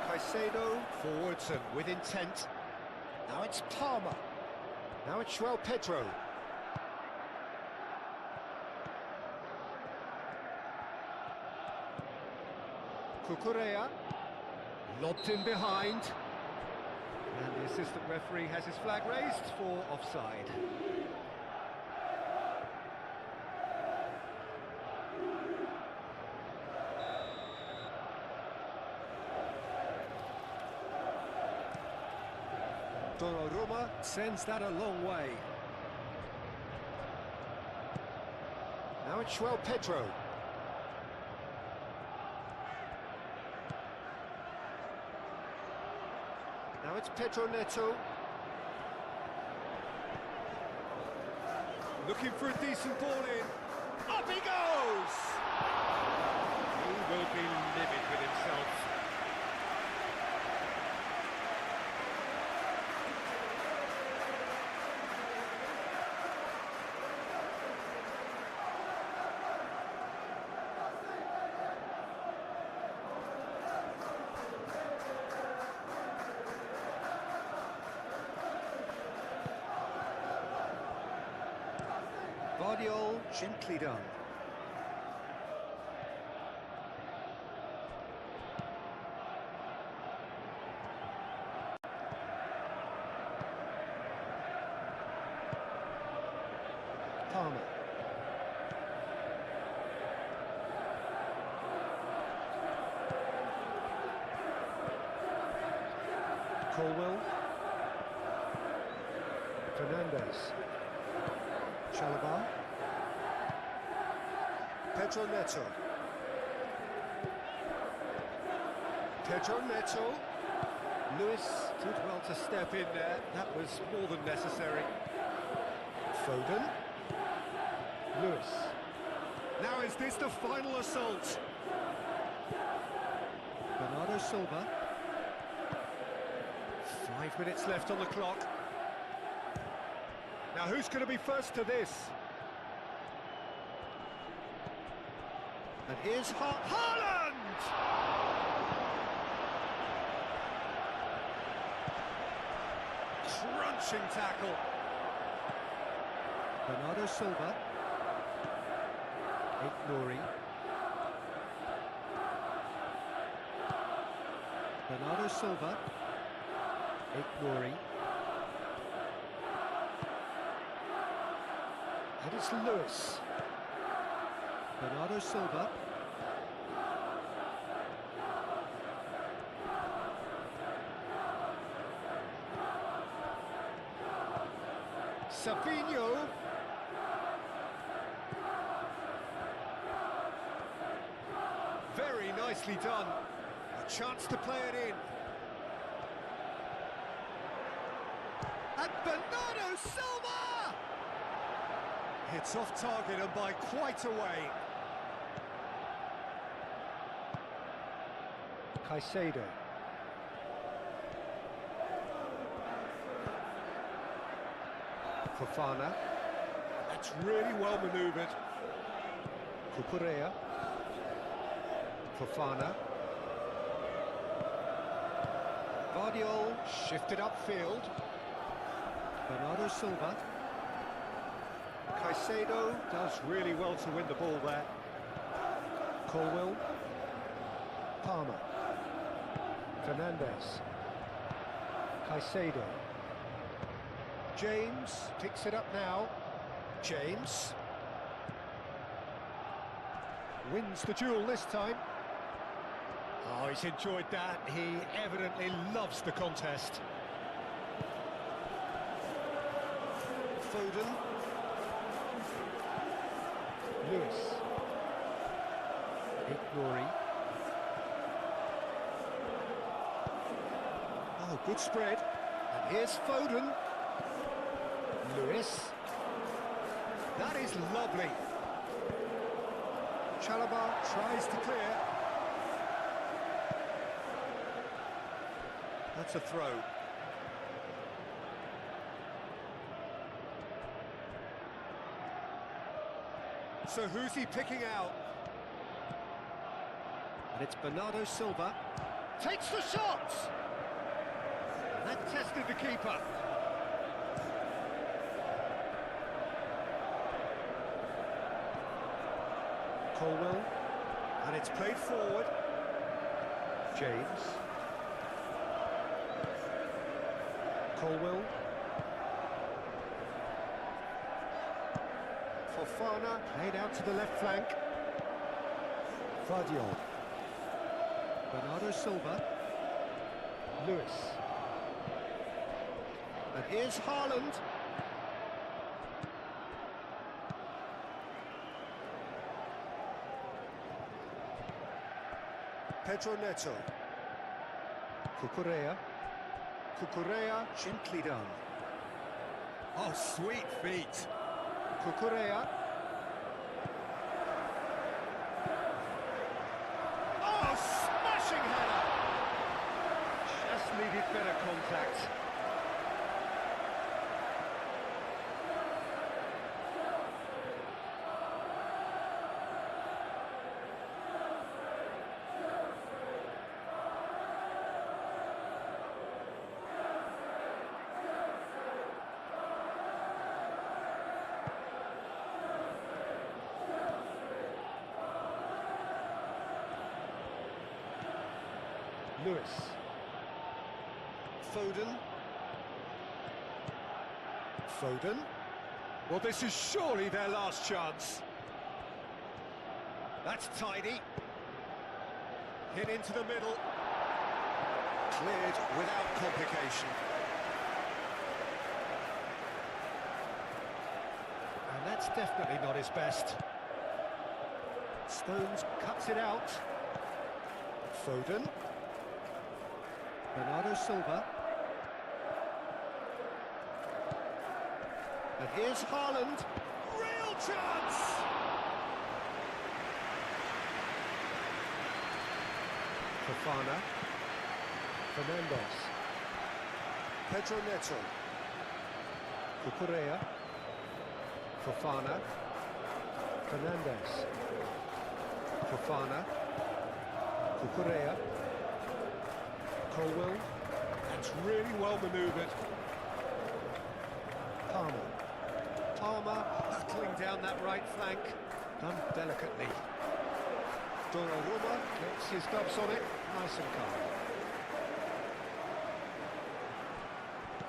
Caicedo, forwards and with intent. Now it's Palmer. Now it's João Pedro. Cucurella, lobbed in behind. And the assistant referee has his flag raised for offside. Donnarumma sends that a long way. Now it's João Pedro. Now it's Pedro Neto. Looking for a decent ball in. Up he goes! He will be livid with himself. Guardiola, gently done. Palmer. Colwell. Fernandez. Chalobah. Pedro Neto. Pedro Neto. Lewis did well to step in there. That was more than necessary. Foden. Lewis. Now is this the final assault? Bernardo Silva. 5 minutes left on the clock. Now who's going to be first to this? And here's Haaland! Crunching tackle. Bernardo Silva. Ignoring. Bernardo Silva. Ignoring. And it's Lewis. Bernardo Silva. Savinho. Nicely done. A chance to play it in. And Bernardo Silva! Hits off target and by quite a way. Caicedo. Fofana. That's really well manoeuvred. Cucurella. Fofana. Guardiola shifted upfield. Bernardo Silva. Caicedo does really well to win the ball there. Colwill. Palmer. Fernandez. Caicedo. James picks it up now. James wins the duel this time. Oh, he's enjoyed that. He evidently loves the contest. Foden. Lewis. Ignory. Oh, good spread. And here's Foden. Lewis. That is lovely. Chalobah tries to clear. That's a throw. So who's he picking out? And it's Bernardo Silva. Takes the shot! And that tested the keeper. Colwill, and it's played forward. James. Colwill. Fofana, played out to the left flank. Guardiola. Bernardo Silva. Lewis. And here's Haaland. Pedro Neto. Cucurella. Cucurella, gently done. Oh, sweet feet. Cucurella. Oh, smashing header! Just needed better contact. Lewis. Foden. Foden. Well, this is surely their last chance. That's tidy. Hit into the middle. Cleared without complication. And that's definitely not his best. Stones cuts it out. Foden. Bernardo Silva. And here's Haaland. Real chance! Fofana. Fernandez. Pedro Neto. Cucurella. Fofana. Fernandez. Fofana. Cucurella. Colwill. That's really well manoeuvred. Palmer. Palmer battling down that right flank. Done delicately. Donnarumma gets his gloves on it. Nice and calm.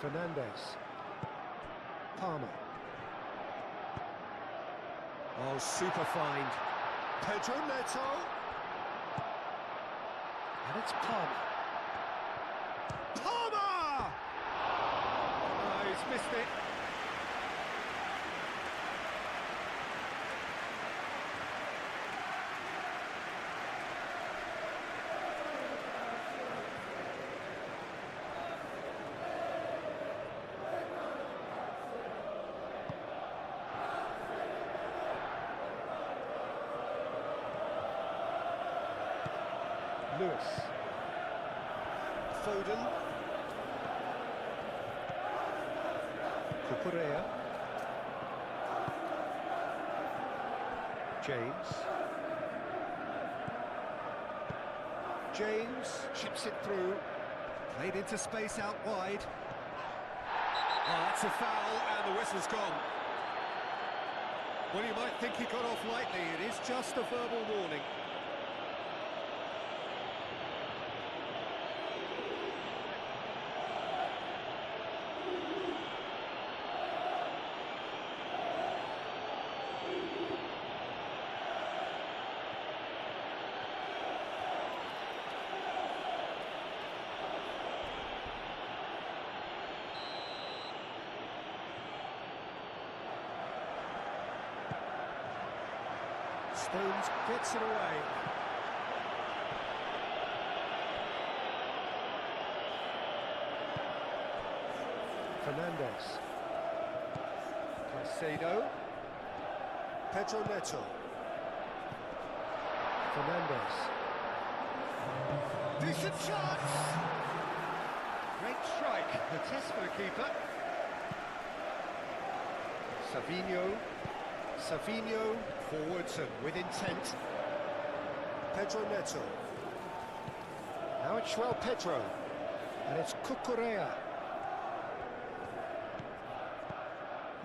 Fernandez. Palmer. Oh, super find. Pedro Neto. And it's Palmer. Palmer! Oh, he's missed it. Lewis. Foden. Cucurella. James. James chips it through. Played into space out wide. Oh, that's a foul, and the whistle's gone. Well, you might think he got off lightly. It is just a verbal warning. Stones gets it away. Fernandez. Caicedo. Pedro Neto. Fernandez. Decent chance! Great strike. The test for the keeper. Savinho forwards and with intent. Pedro Neto. Now it's João Pedro. And it's Cucurella.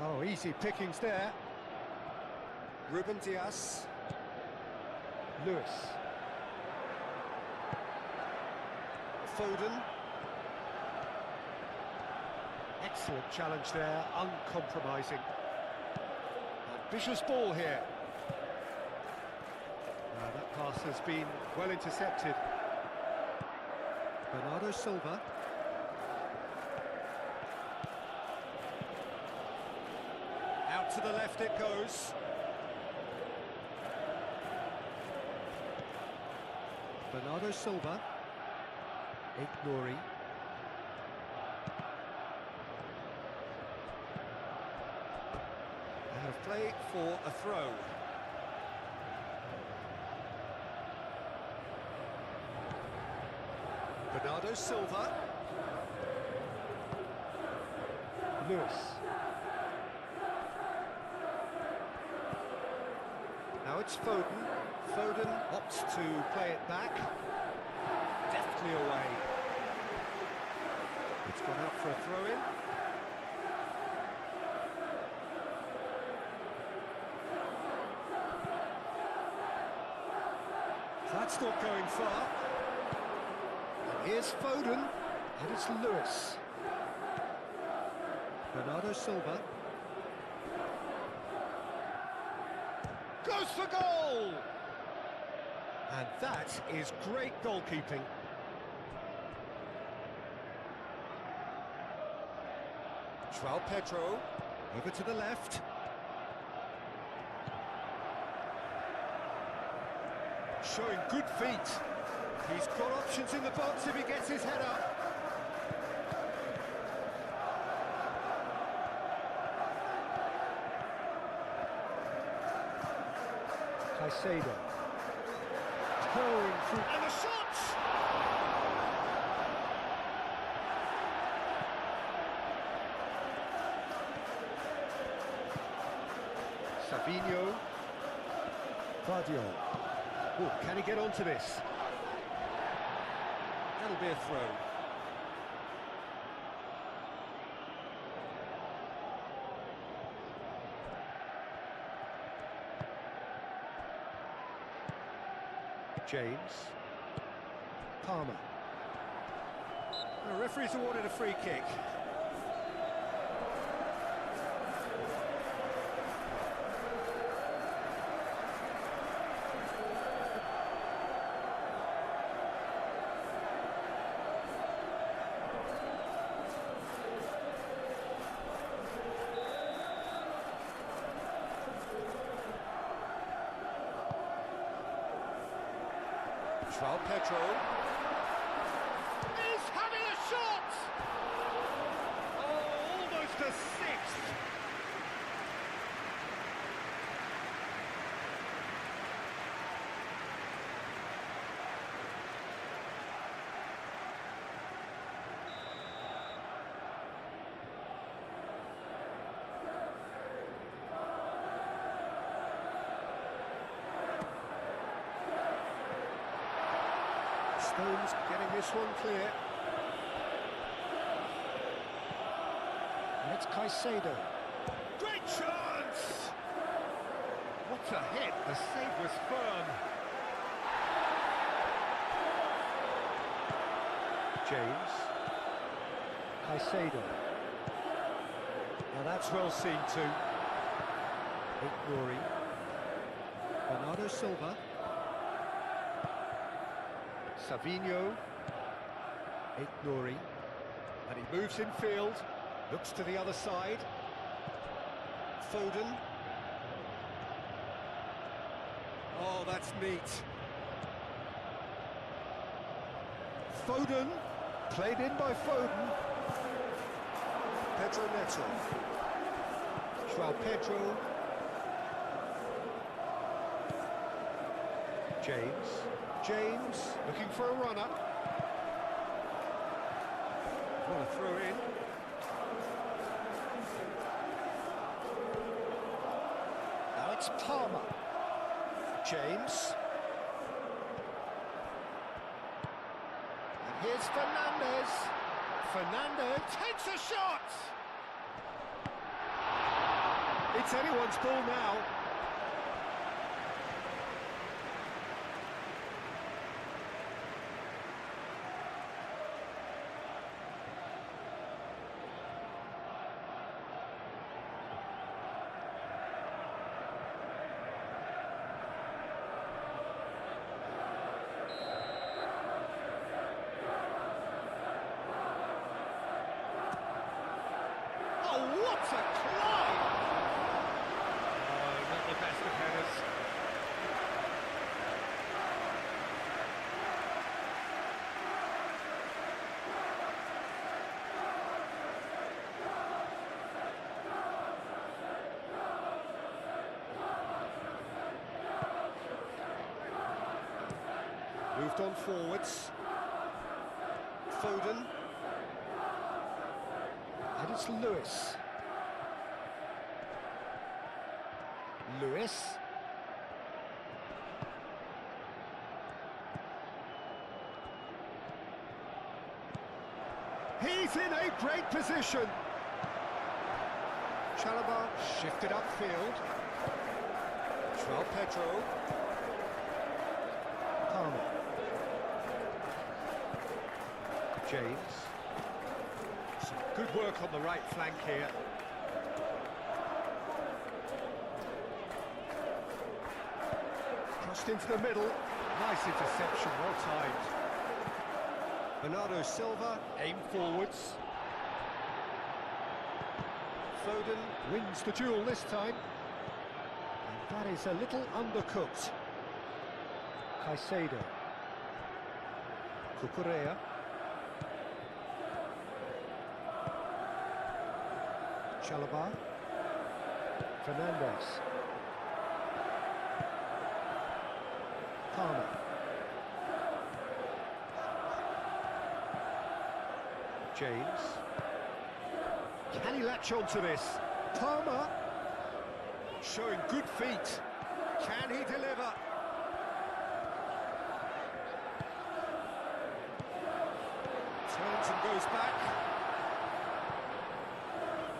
Oh, easy pickings there. Ruben Dias. Lewis. Foden. Excellent challenge there, uncompromising. Ambitious ball here. That pass has been well intercepted. Bernardo Silva. Out to the left it goes. Bernardo Silva. Nouri. Out of play for a throw. Bernardo Silva. Lewis. Now it's Foden. Foden opts to play it back. Deftly away. It's gone out for a throw-in. That's not going far. And here's Foden, and it's Lewis. Bernardo Silva. Goes for goal! And that is great goalkeeping. João Pedro, over to the left. Showing good feet. He's got options in the box if he gets his head up. Caicedo. Towing through. And the shot! Savinho. Vardiol. Oh, can he get onto this? That'll be a throw. James. Palmer. The referee's awarded a free kick. João Pedro is having a shot! Oh, almost a sixth! Stones getting this one clear. And it's Caicedo. Great chance! What a hit! The save was firm. James. Caicedo. Now that's well seen too. Nori. Bernardo Silva. Savinho. Nori. And he moves in field, looks to the other side. Foden. Oh, that's neat. Foden, played in by Foden. Pedro Neto. João Pedro. James, Looking for a runner. what a throw in. Now it's Palmer. James. And here's Fernandez. Fernando takes a shot! It's anyone's ball now. Oh, what a climb! Oh, not the best of headers. Moved on forwards. Foden. And it's Lewis. He's in a great position. Chalobah shifted upfield. João Pedro. Palmer. James. Some good work on the right flank here. Crossed into the middle. Nice interception, well timed. Bernardo Silva. Aim forwards. Foden. Wins the duel this time. And that is a little undercooked. Caicedo. Cucurella. Chalobah. Fernandez. Palmer. James. Can he latch on to this? Palmer. Showing good feet. Can he deliver? Turns and goes back.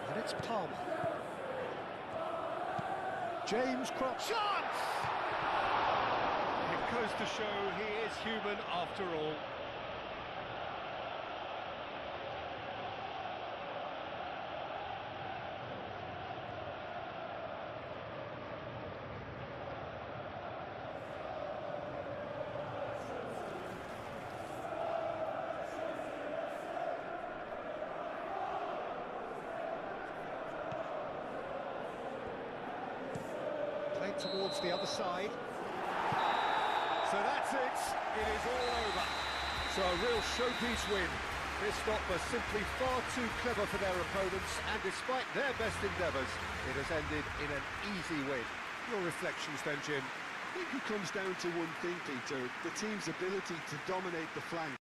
And it's Palmer. James cross. Chance! It goes to show he is human after all. Played towards the other side. So that's it. It is all over. So a real showpiece win. This lot were simply far too clever for their opponents, and despite their best endeavours, it has ended in an easy win. Your reflections then, Jim? I think it comes down to one thing, Peter, the team's ability to dominate the flank.